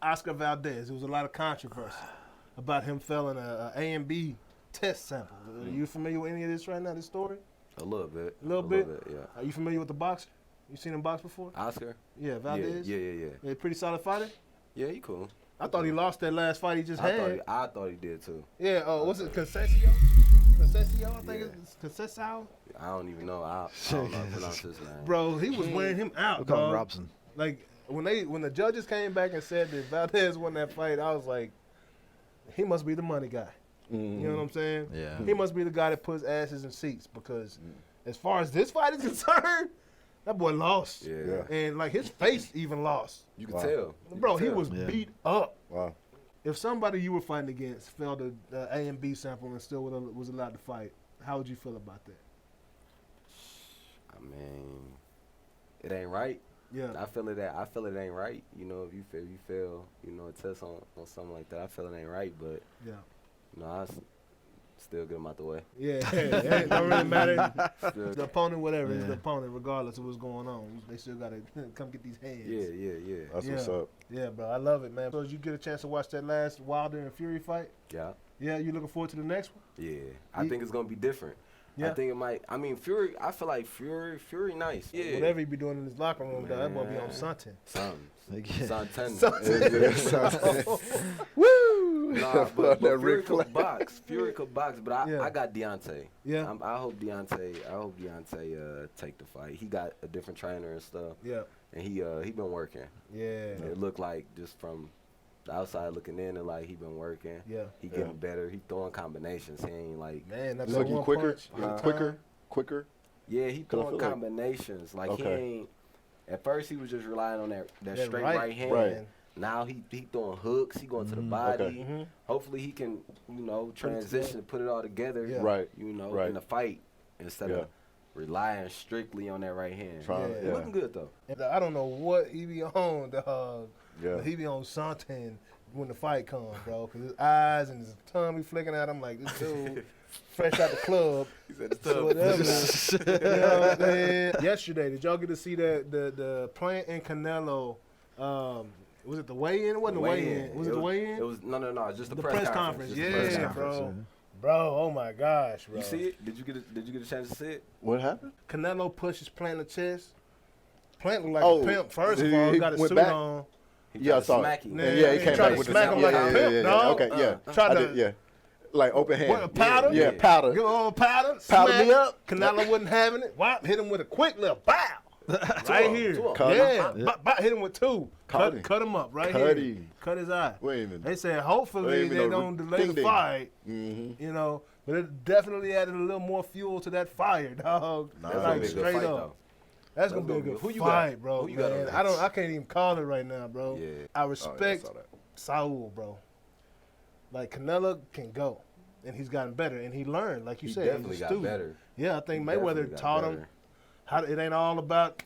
Oscar Valdez, there was a lot of controversy about him failing a A and B test sample. Are you familiar with any of this right now? This story? A little bit. A little bit? Yeah. Are you familiar with the boxer? You seen him box before? Oscar? Yeah, Valdez. Yeah. A pretty solid fighter. Yeah, he cool. I thought he lost that last fight he just had. I thought he did too. Yeah. What's it? Concessio? I think it's Concessio. I don't even know. I don't know how to pronounce his name. Bro, he was wearing him out, We'll call him dog. Robson. Like when the judges came back and said that Valdez won that fight, I was like, he must be the money guy. Mm-hmm. You know what I'm saying? Yeah. He must be the guy that puts asses in seats because as far as this fight is concerned, that boy lost. Yeah. And like his face even lost. You can tell. Bro, he was Yeah. beat up. Wow. If somebody you were fighting against failed the A and B sample and still was allowed to fight, how would you feel about that? I mean, it ain't right. Yeah. I feel it ain't right. You know, if you fail, you know, a test on something like that, I feel it ain't right. But Yeah. you know, I still get him out the way. Yeah. It don't really matter. Still- The opponent, whatever, is Yeah. the opponent, regardless of what's going on. They still got to come get these hands. yeah. That's Yeah. what's up. Yeah, bro. I love it, man. So did you get a chance to watch that last Wilder and Fury fight? Yeah. Yeah, you looking forward to the next one? Yeah. I think it's gonna be different. Yeah. I think it might. I mean, Fury. I feel like Fury nice. Yeah. Whatever he be doing in his locker room, though, that boy be on Man. something. Something. Yeah. Something. Woo! Nah, but That Fury Ric could box. Fury could box, but Yeah. I got Deontay. Yeah. I hope Deontay take the fight. He got a different trainer and stuff, Yeah. and he been working. Yeah. It looked like just from the outside looking in, it like he been working. Yeah. He getting better. He throwing combinations. He ain't like Man, that's It's like one you quicker, punch every time. quicker. yeah. He Cause I throwing feel like- combinations. Like he Okay. ain't. At first he was just relying on that That straight right hand. Right. Now he throwing hooks. He going to the Mhm. body. Okay. Mhm. Hopefully he can, you know, Put it transition, put it all together. Yeah. Right. You know, Right. in the fight instead Yeah. of relying strictly on that right hand. Trying, Yeah. It yeah. looking good though. And I don't know what he be on, dog. Yeah. But he be on something when the fight comes, bro. Because his eyes and his tongue be flicking at him like this dude fresh out the club. He said it's So whatever. You know what I'm saying? Yesterday, did y'all get to see the Plant and Canelo? Was it the weigh-in? It wasn't the weigh-in. Was it the weigh-in? It was no. It's just the, The press press conference. conference. Just the press Yeah, conference. bro. Bro, oh my gosh, bro. You see it? Did you get a chance to see it? What happened? Canelo pushes Plant in the chest. Plant looked like Oh, a pimp. First of he- all, he he got a went suit back? on. He Yeah, I tried to saw smack it. him. Yeah, he came tried back to with the smack him like a yeah, pimp, yeah, dog. Okay, yeah. Tried I to- did, yeah. Like open hand. What, a powder? Yeah, Yeah. powder. Give him a little powder. Powder smack. me up. Canelo wasn't having it. Whop, hit him with a quick little bow. Right here. Two of 'em. Cut him. Yeah. Yeah. Hit him with two. Cut him. Cut him up right Cut here. him. Cut his eye. Wait a minute. They said hopefully Ain't they even no don't delay the ding-ding. fight. Mm-hmm. You know, but it definitely added a little more fuel to that fire, dog. That's That's Like gonna be a good straight fight up. though. That's That's gonna be a gonna be- good who you fight, got? bro. Who you got on man. that? I can't even call it right now, bro. Yeah. I Oh, respect yeah, I saw that. Saul, bro. Like Canelo can go, and he's gotten better, and he learned, like you He said, definitely he's a got student. better. Yeah, I think He Mayweather definitely got taught him better. how it ain't all about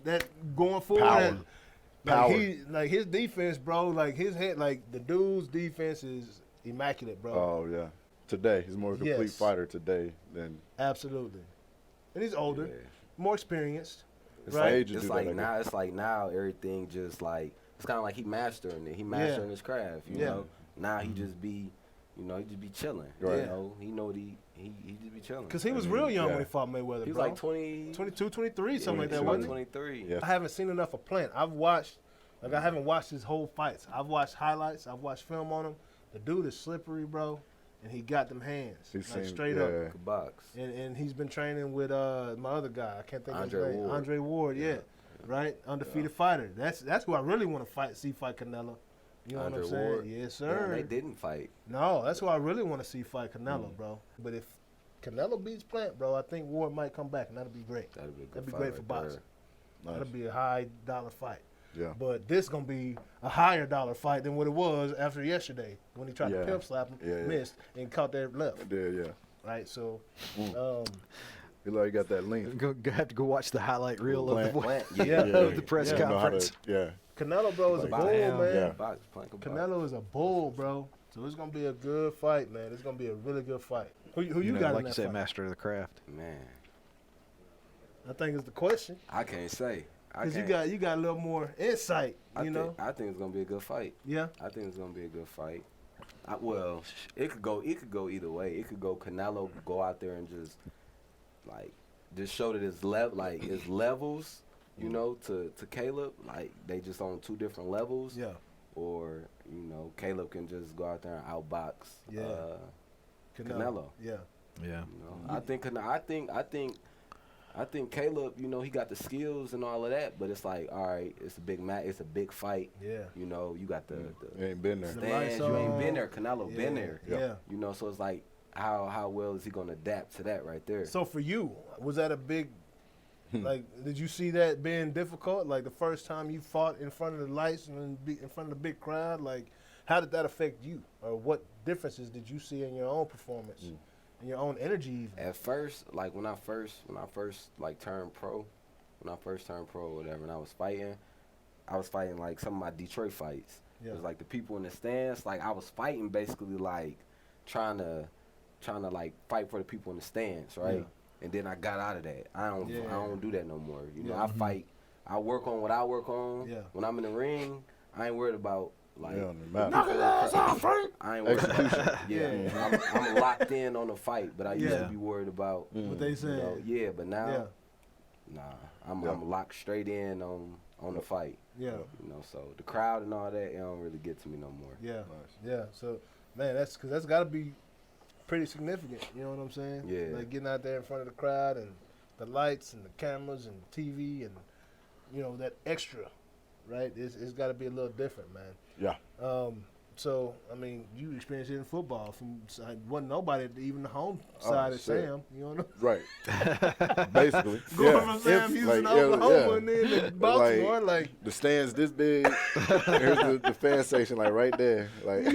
that going forward. Power. And, Power. like his defense, bro. Like his head, like the dude's defense is immaculate, bro. Oh yeah. Today he's more complete Yes. fighter today than Absolutely, and he's older, Yeah. more experienced. It's Right. like Age to it's do like that, I now. It's like now everything just like it's kind of like he mastering it. He mastering his craft. You Yeah. know. Now he just be, you know, he just be chilling. Right. You know. He know what he just be chilling. Because he was I mean, real young yeah. when he fought Mayweather, He was bro. like 20, 22, 23, something like that, 22. wasn't he? 23. Yeah. I haven't seen enough of Plant. I haven't watched his whole fights. I've watched highlights. I've watched film on him. The dude is slippery, bro, and he got them hands, He like seemed- straight yeah. up. Good box. And he's been training with my other guy. I can't think of Andre his name. Ward. Andre Ward, yeah. Right? Undefeated fighter. That's who I really want to see fight Canelo. You know Andre what I'm saying? Ward. Yes, Man, sir. they didn't fight. No, that's who I really want to see fight Canelo, bro. But if Canelo beats Plant, bro, I think Ward might come back, and that'll be great. That'd be a good That'd be fight great for right boxing. Nice. That'll be a high dollar fight. Yeah. But this gonna be a higher dollar fight than what it was after yesterday when he tried to Yeah. pimp slap him, Yeah, yeah. missed, and caught that left. Yeah. Right, so He like got that length. Have to go watch the highlight reel of the, Plant, yeah, of the press You know how to- conference. yeah. Canelo, bro, is a Like, bull, damn. man. Yeah. Box, Plant could box. Canelo is a bull, bro. So it's gonna be a good fight, man. It's gonna be a really good fight. Who you know, got like in you that said, fight? master of the craft. Man, I think it's the question I can't say. because you got a little more insight. I You know, think it's gonna be a good fight. yeah. I think it's gonna be a good fight. Well, it could go either way. It could go Canelo go out there and just show that his levels, you know, to Caleb, like they just on two different levels. Yeah. Or, you know, Caleb can just go out there and outbox Canelo. Yeah. Yeah. You know, I think Caleb, you know, he got the skills and all of that, but it's like, all right, it's a big match, it's a big fight. Yeah. You know, you got the You ain't been there. stands, you ain't been there. Canelo been there. Yeah. You know, so it's like, how well is he gonna adapt to that right there? So for you, was that a big, like, did you see that being difficult? Like the first time you fought in front of the lights and in front of the big crowd, like, how did that affect you? Or what differences did you see in your own performance, in your own energy even? At first, like when I first like turned pro, or whatever, and I was fighting like some of my Detroit fights. Yeah. It was like the people in the stands, like I was fighting basically like trying to like fight for the people in the stands, right? Yeah. And then I got out of that. I don't do that no more. You know, Yeah. I fight. I work on what I work on. Yeah. When I'm in the ring, I ain't worried about like. Yeah, on the map. Knock his ass out, Frank! I ain't worried about Yeah. I'm locked in on the fight, but I used Yeah. to be worried about. What they You said. know, yeah, but now, Yeah. I'm locked straight in on the fight. Yeah. You know, so the crowd and all that, it don't really get to me no more. Yeah. Yeah. So, man, that's got to be pretty significant. You know what I'm saying? Yeah. Like getting out there in front of the crowd and the lights and the cameras and the TV and, you know, that extra, right? It's got to be a little different, man. Yeah. So, I mean, you experienced it in football. Wasn't nobody, even the home Oh, side of shit. Sam. You know, Right. Basically. going yeah. from Sam If, Houston like, to Oklahoma yeah. and then to Baltimore, like The stands this big. Here's the fan section, like right there. Like to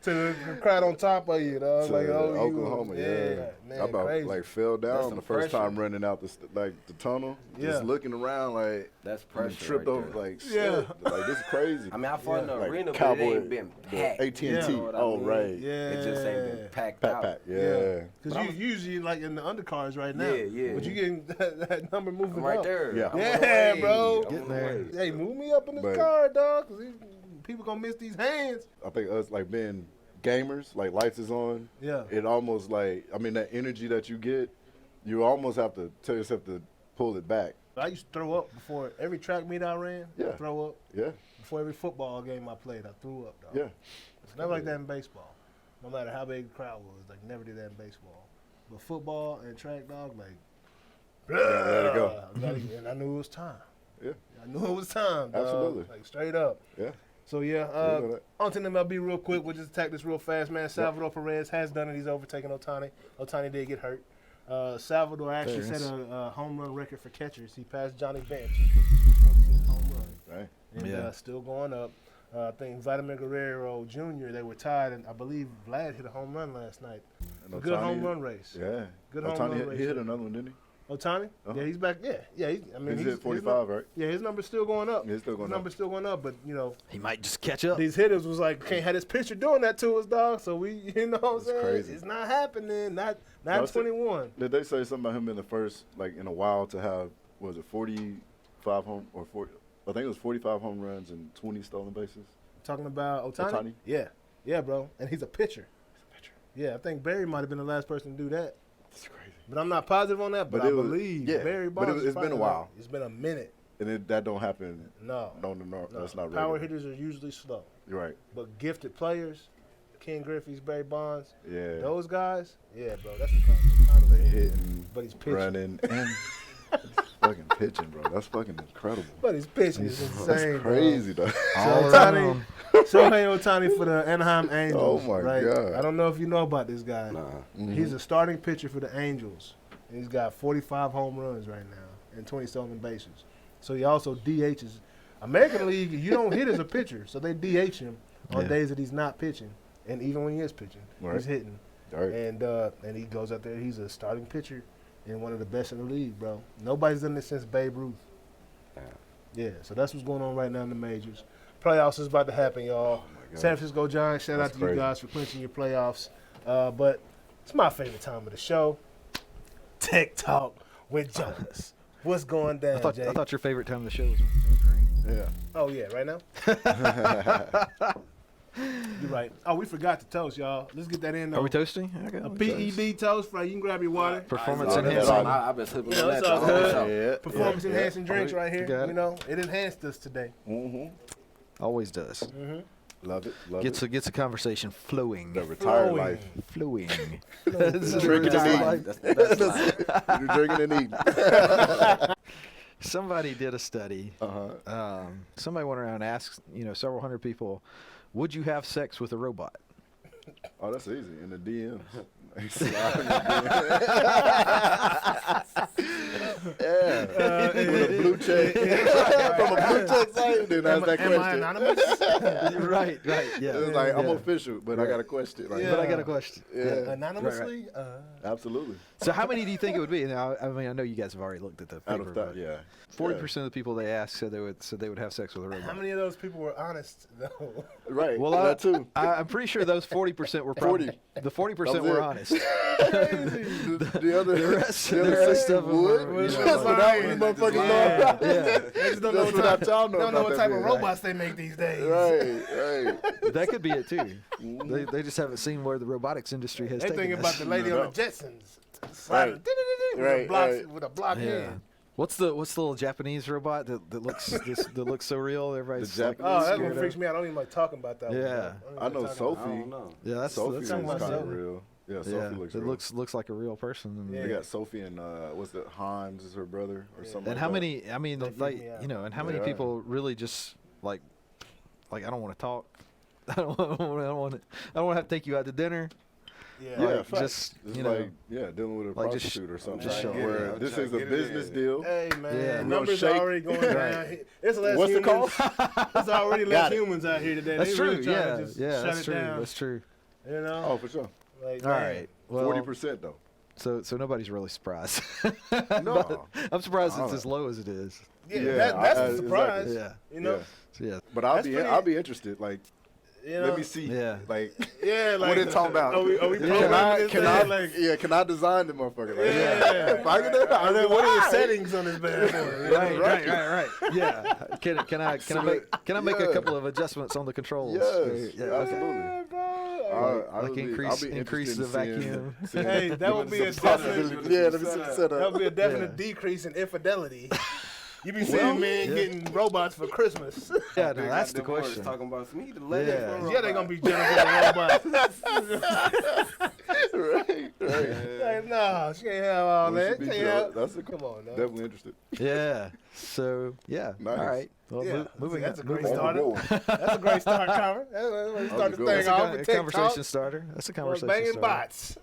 the crowd on top of you, dog. to Like, oh, Oklahoma, you, yeah. man, I about crazy. like fell That's down some the first pressure. time running out the tunnel. Yeah. Just looking around like That's and pressure. tripped right over there. like shit. Yeah. Like this is crazy. I mean, I fought in the Like arena, but Cowboy, it ain't been packed. AT&T. Yeah. You know what I Oh mean? right. yeah, It just ain't been packed Pat out. pat. Yeah. Because you usually like in the undercards right now. Yeah, yeah. But you getting that number moving I'm right up. there. Yeah. I'm on the Yeah, way. bro. I'm Get on the there. way. Hey, move me up in this But- car, dog. Because people gonna miss these hands. I think us like being gamers, like lights is on. Yeah. It almost like that energy that you get, you almost have to tell yourself to pull it back. I used to throw up before every track meet I ran. Yeah. I'd throw up. Yeah. Before every football game I played, I threw up, dog. Yeah. It's never like that in baseball. No matter how big the crowd was, like never did that in baseball. But football and track, dog, like, let it go. and I knew it was time. Yeah. I knew it was time, dog. Absolutely. Like straight up. Yeah. So yeah, You know that. on to the MLB real quick. We'll just attack this real fast, man. Salvador Perez has done it. He's overtaken Ohtani. Ohtani did get hurt. Salvador actually There it set is. a home run record for catchers. He passed Johnny Bench, 26 home runs, Right. and Yeah. still going up. I think Vladimir Guerrero Jr. They were tied, and I believe Vlad hit a home run last night. And A good Ohtani- home run race. Yeah. Good home Ohtani run hit, race. he hit another one, didn't he? Ohtani? Uh-huh. Yeah, he's back. Yeah. I mean, He's hit 45, his, right? Yeah, his number's still going up. He's still going His number's still going up, but you know, He might just catch up. these hitters was like, can't have this pitcher doing that to us, dog. So we, you know what I'm That's saying? crazy. It's not happening. Not No, 21. Did they say something about him in the first, like in a while, to have, was it 45 home or 40? I think it was 45 home runs and 20 stolen bases. Talking about Ohtani? Ohtani? Yeah, bro. And he's a pitcher. Yeah, I think Barry might have been the last person to do that. That's crazy. But I'm not positive on that, but But I it was- believe yeah, Barry but Bonds. it's been a while. It's been a minute. And that don't happen. No. No, no. that's not Power regular. hitters are usually slow. You're right. But gifted players, Ken Griffey's, Barry Bonds, Yeah. those guys, yeah, bro, that's the kind of They hitting, But he's pitching. running, and fucking pitching, bro. That's fucking incredible. But his pitching is That's insane, crazy, though. All Ohtani, around. Shohei Ohtani for the Anaheim Angels. Oh, my right? God. I don't know if you know about this guy. Nah. Mm-hmm. He's a starting pitcher for the Angels. And he's got 45 home runs right now and 20 stolen bases. So he also DHs. American League, you don't hit as a pitcher, so they DH him on Yeah. days that he's not pitching, and even when he is pitching, Right. he's hitting. Right. And he goes out there. He's a starting pitcher and one of the best in the league, bro. Nobody's done this since Babe Ruth. Yeah, so that's what's going on right now in the majors. Playoffs is about to happen, y'all. God. San Francisco Giants, shout That's out to you crazy. guys for clinching your playoffs. But it's my favorite time of the show. Tech Talk with Jonas. What's going down, I Jake? thought your favorite time of the show was when you were drinking. Yeah. Oh, yeah, right now? You're right. Oh, we forgot to toast, y'all. Let's get that in. Though. Are we toasting? Okay, A PED toast, right? You can grab your water. Performance enhancing. enhancing. I've been slipping on It's that. all y'all. good. Yeah. Performance enhancing drinks right here. Got it. You know, it enhanced us today. Always does. Love it. Love Gets it. a conversation flowing. The retired Flowing. life. Flowing. Drinking and eating. That's the best life. You're drinking and eating. Somebody did a study. Somebody went around and asked, several hundred people, would you have sex with a robot? Oh, that's easy. In the DMs. Yeah. With a blue check. From a blue check site, then ask that Am I question. anonymous? Right, yeah. It's like, I'm yeah. official, but I got a question. Like, But I got a question. Yeah. Anonymously? Absolutely. So how many do you think it would be? Now, I mean, I know you guys have already looked at the Out paper. of that, but yeah. 40% of the people they asked said they would have sex with a robot. How many of those people were honest, though? Right. Well, that too. I'm pretty sure those 40% were probably 40. the 40% That was were it. honest. The other, The rest of them would. were, That's know, what I was motherfuckers know. Yeah, They just don't know That's what what type, y'all know don't know about what that type of being. robots they make these days. Right. that could be it too. They just haven't seen where the robotics industry has They taken thinking about us. the lady No. on the Jetsons. Right. Right. With a block Yeah. hand. What's the little Japanese robot that looks so real? Everybody's The like, Japanese- Oh, that scared one of? freaks me out. I don't even like talking about that one. Yeah. I know Sophie. I don't know. Yeah, that's Sophie that's is talking kind about of Sophie. real. Yeah, Sophie yeah, looks it real. looks like a real person. And, Yeah. They got Sophie and what's it? Himes is her brother or something. and like how that. many? I mean, They freak like me out. and how many Yeah. people really just like I don't want to talk. I don't want to have to take you out to dinner. Yeah. Yeah, like, facts. just, It's you know, like dealing with a like just prostitute or something. just show where it. this Try is to a get it business in. deal. Hey man, Yeah. numbers We'll are shake. already going down. It's less What's the humans. cost? There's already Got less it. humans out here today. That's they true. Really trying Yeah, to just yeah, shut that's it true. down. That's true. You know. Oh, for sure. Like, All man. right. Well, 40% though. so nobody's really surprised. No. I'm surprised I it's don't as low as it is. Yeah, Yeah, that's I- a surprise. exactly. Yeah. You know. Yeah. So, yeah. But I'll That's be pretty- I'll be interested. Like, You know. let me see. Yeah. Like, Yeah, like what it talking about? Are we Can programming I? this Can thing? I? Like, Yeah. Can I design the motherfucker? Like, Yeah. If I can do it, and then I'll what are the alright. settings on this bad boy? Right. Yeah. Can I make a Yeah. couple of adjustments on the controls? Yes. Yeah. Okay. Absolutely. Yeah, bro. I'll Like be increase interested the in seeing- vacuum. seeing- Hey, that would be a possibility. definite. Yeah, let me see the That setup. would be a definite Yeah. decrease in infidelity. You be seeing men yeah. getting robots for Christmas. Yeah, no, that's the question. Talking about some the lady Yeah. from Yeah, they gonna be jealous of the robot. Right. Like, no, she ain't have all We that. should be Can't jealous. have. That's a, Come on, now. definitely interested. Yeah. So yeah. Nice. All right. Well, Yeah. moving That's on. a great moving on. start. Good one. That's a great start, Conor. That's a start the good thing one. That's off. a, and a take conversation talk. starter. That's a Well, conversation banging starter. bots.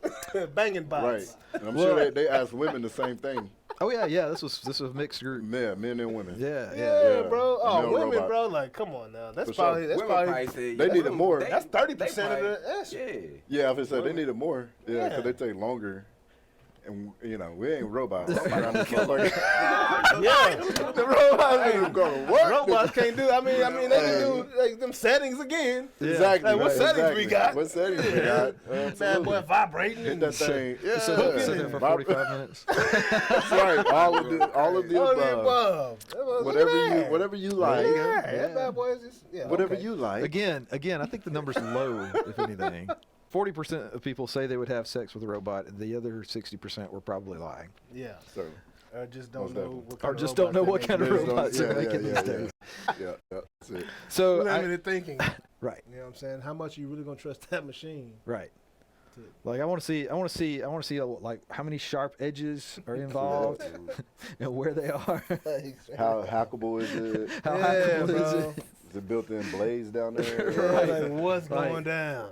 Banging bots. Right. And I'm Well- sure they ask women the same thing. Oh yeah. This was mixed group. Yeah, men and women. Yeah. Yeah, bro. A Oh, male women, robot. bro. Like, come on now. That's For sure. probably. That's Women probably. probably say, They yeah, need it more. That's 30% of probably- the. That's, Yeah. Yeah, I said they needed more. Yeah, Yeah. because they take longer. And, we ain't robots. Around this motherfucker. yeah. The robots ain't going to work. Robots can't do. I mean, they can do like them settings again. Exactly. Like, what right, settings we exactly. got? What settings we got? Bad Absolutely. boy vibrating. Hit that thing. Yeah. Sit there for 45 minutes. That's right. All of the All of the above. above. Whatever you like. Yeah, Yeah. that bad boy is just Whatever okay. you like. Again, I think the number's low, if anything. 40% of people say they would have sex with a robot, and the other 60% were probably lying. Yeah. So, Or just don't Most know definitely. what kind Or of just don't know what robots kind they of make. Based on- robots they're yeah, making yeah, these yeah. days. yeah, that's it. So, Limited thinking. right, You know what I'm saying? How much you really gonna trust that machine? right. Like I want to see like how many sharp edges are involved and where they are. How hackable is it? How Yeah, hackable is bro. it? Is it built-in blaze down there? Like, what's Right. going down?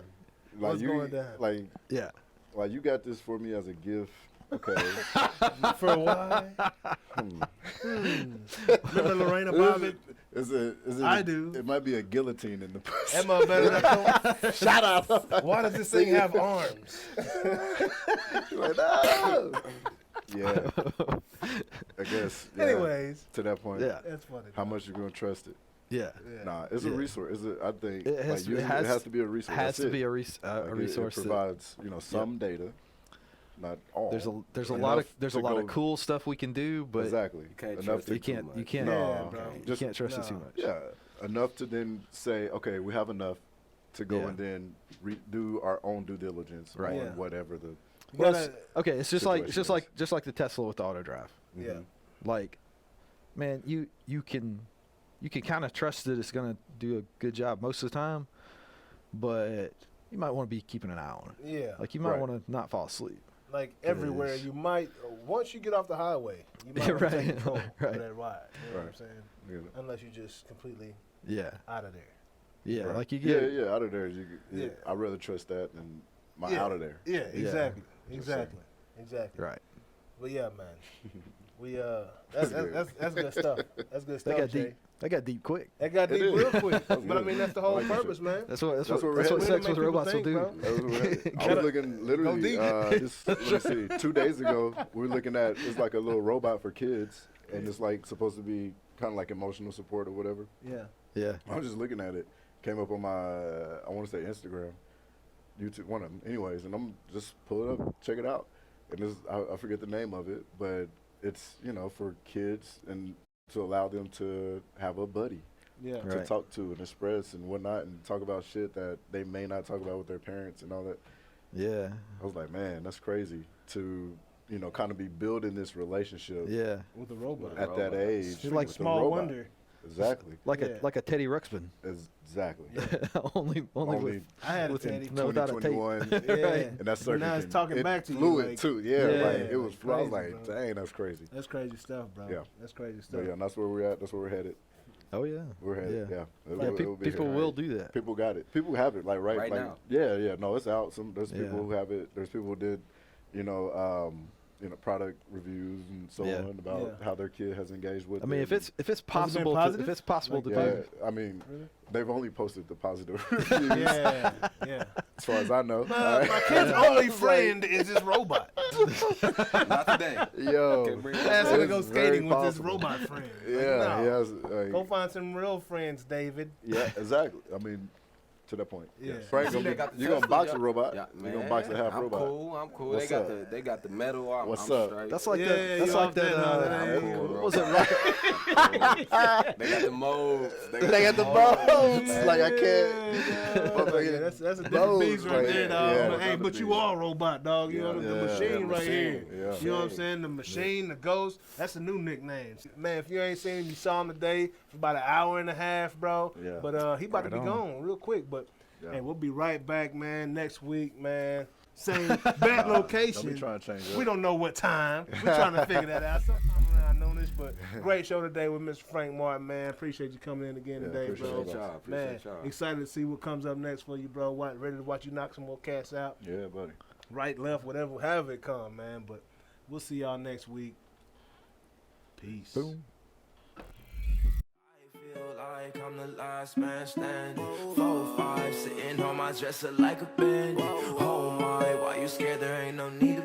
Like What's you, going down? like Yeah. you got this for me as a gift. Okay. For why? Remember Lorena Bobbitt? Is it? I do. It might be a guillotine in the pussy. Emma better. Shut up. Why does this thing have arms? Like, no. Yeah. I guess. Yeah, Anyways, to that point. Yeah. that's funny. How much you gonna trust it? Yeah. Yeah. Nah, it's a Yeah. resource. I think It has to- it it has to be a resource. Has That's to be it. a Like, resource. It that- provides some data, not all. there's a Enough lot of to lot of go- cool stuff we can do, but exactly can't enough trust to you can't much. you can't No, Yeah, bro. you just can't trust it too no. much. yeah enough to then say okay we have enough to go and then do our own due diligence on whatever the. Well, okay, it's just like situation just like the Tesla with the auto drive. Yeah. Like, man, you can kind of trust that it's gonna do a good job most of the time, but you might want to be keeping an eye on it. Yeah. Like you might want to not fall asleep. Like everywhere, you might once you get off the highway, you might want to take control of that ride. You know what I'm saying? Yeah. Unless you just completely out of there. Yeah, Right. like you get out of there. I'd rather trust that than my out of there. Yeah, exactly. Exactly. Right. But yeah, man. We that's good stuff. That's good stuff. That got deep quick. That got deep real quick. But I mean that's the whole purpose, man. That's what we're sex make with robots will people do. think, I was looking literally let's see, 2 days ago we were looking at it's like a little robot for kids and it's like supposed to be kind of like emotional support or whatever. Yeah. I was just looking at it. Came up on my I want to say Instagram, YouTube, one of them. Anyways, and I'm just pull it up, check it out. And this I forget the name of it, but it's for kids and to allow them to have a buddy to talk to and express and whatnot and talk about shit that they may not talk about with their parents and all that. Yeah. I was like, man, that's crazy to kind of be building this relationship with a robot at that age. It's like Small Wonder. Exactly. Like a Teddy Ruxpin. Exactly. only with, I had a Teddy. without a tape. 2021. And that circuit. now it's talking back to you. Fluid like, too. It was fluid. I was like, dang, that's crazy. That's crazy stuff, bro. Yeah. That's crazy stuff. But and that's where we're at. That's where we're headed. Oh yeah. We're headed. People will do that. People got it. People have it. Right now. Yeah. No, it's out. There's people who have it. There's people who did, product reviews and so on about how their kid has engaged with. I mean, it. if it's possible to do. I mean, they've only posted the positive reviews. Yeah. As far as I know. My kid's only friend is this robot. Not today. Yo, Ask him to go it's skating very with this possible. robot friend. Yeah, he has. Go find some real friends, David. Yeah, exactly. I mean, to that point. Yeah. Frank, See, they got the you're gonna Tesla, box a robot. Yeah, You're gonna box a half I'm robot. I'm cool. What's They got the metal. I'm What's I'm up? straight. That's like Yeah, that. That's you like off that, that. no, cool, What bro. was it? Rocket? They got the molds. They got the bones. Like I can't. That's a different beast right there, dog. Yeah. Hey, but you are a robot, dog. You know the machine right here. Yeah. You know what I'm saying? The machine, the ghost. That's a new nickname. Man, if you ain't seen him, you saw him today for about an hour and a half, bro. Yeah. But he about to be on. gone real quick. But hey, we'll be right back, man. Next week, man. Same back Don't location. be trying to change it. We don't know what time. We're trying to figure that out. Sometime around Noonish, but great show today with Mr. Frank Martin, man. Appreciate you coming in again today, bro. Appreciate y'all. Excited to see what comes up next for you, bro. Ready to watch you knock some more cats out. Yeah, buddy. Right, left, whatever, however it come, man. But we'll see y'all next week. Peace. Boom. Feel like I'm the last man standing. 4-5, sitting on my dresser like a bandit. Oh my, why you scared? There ain't no need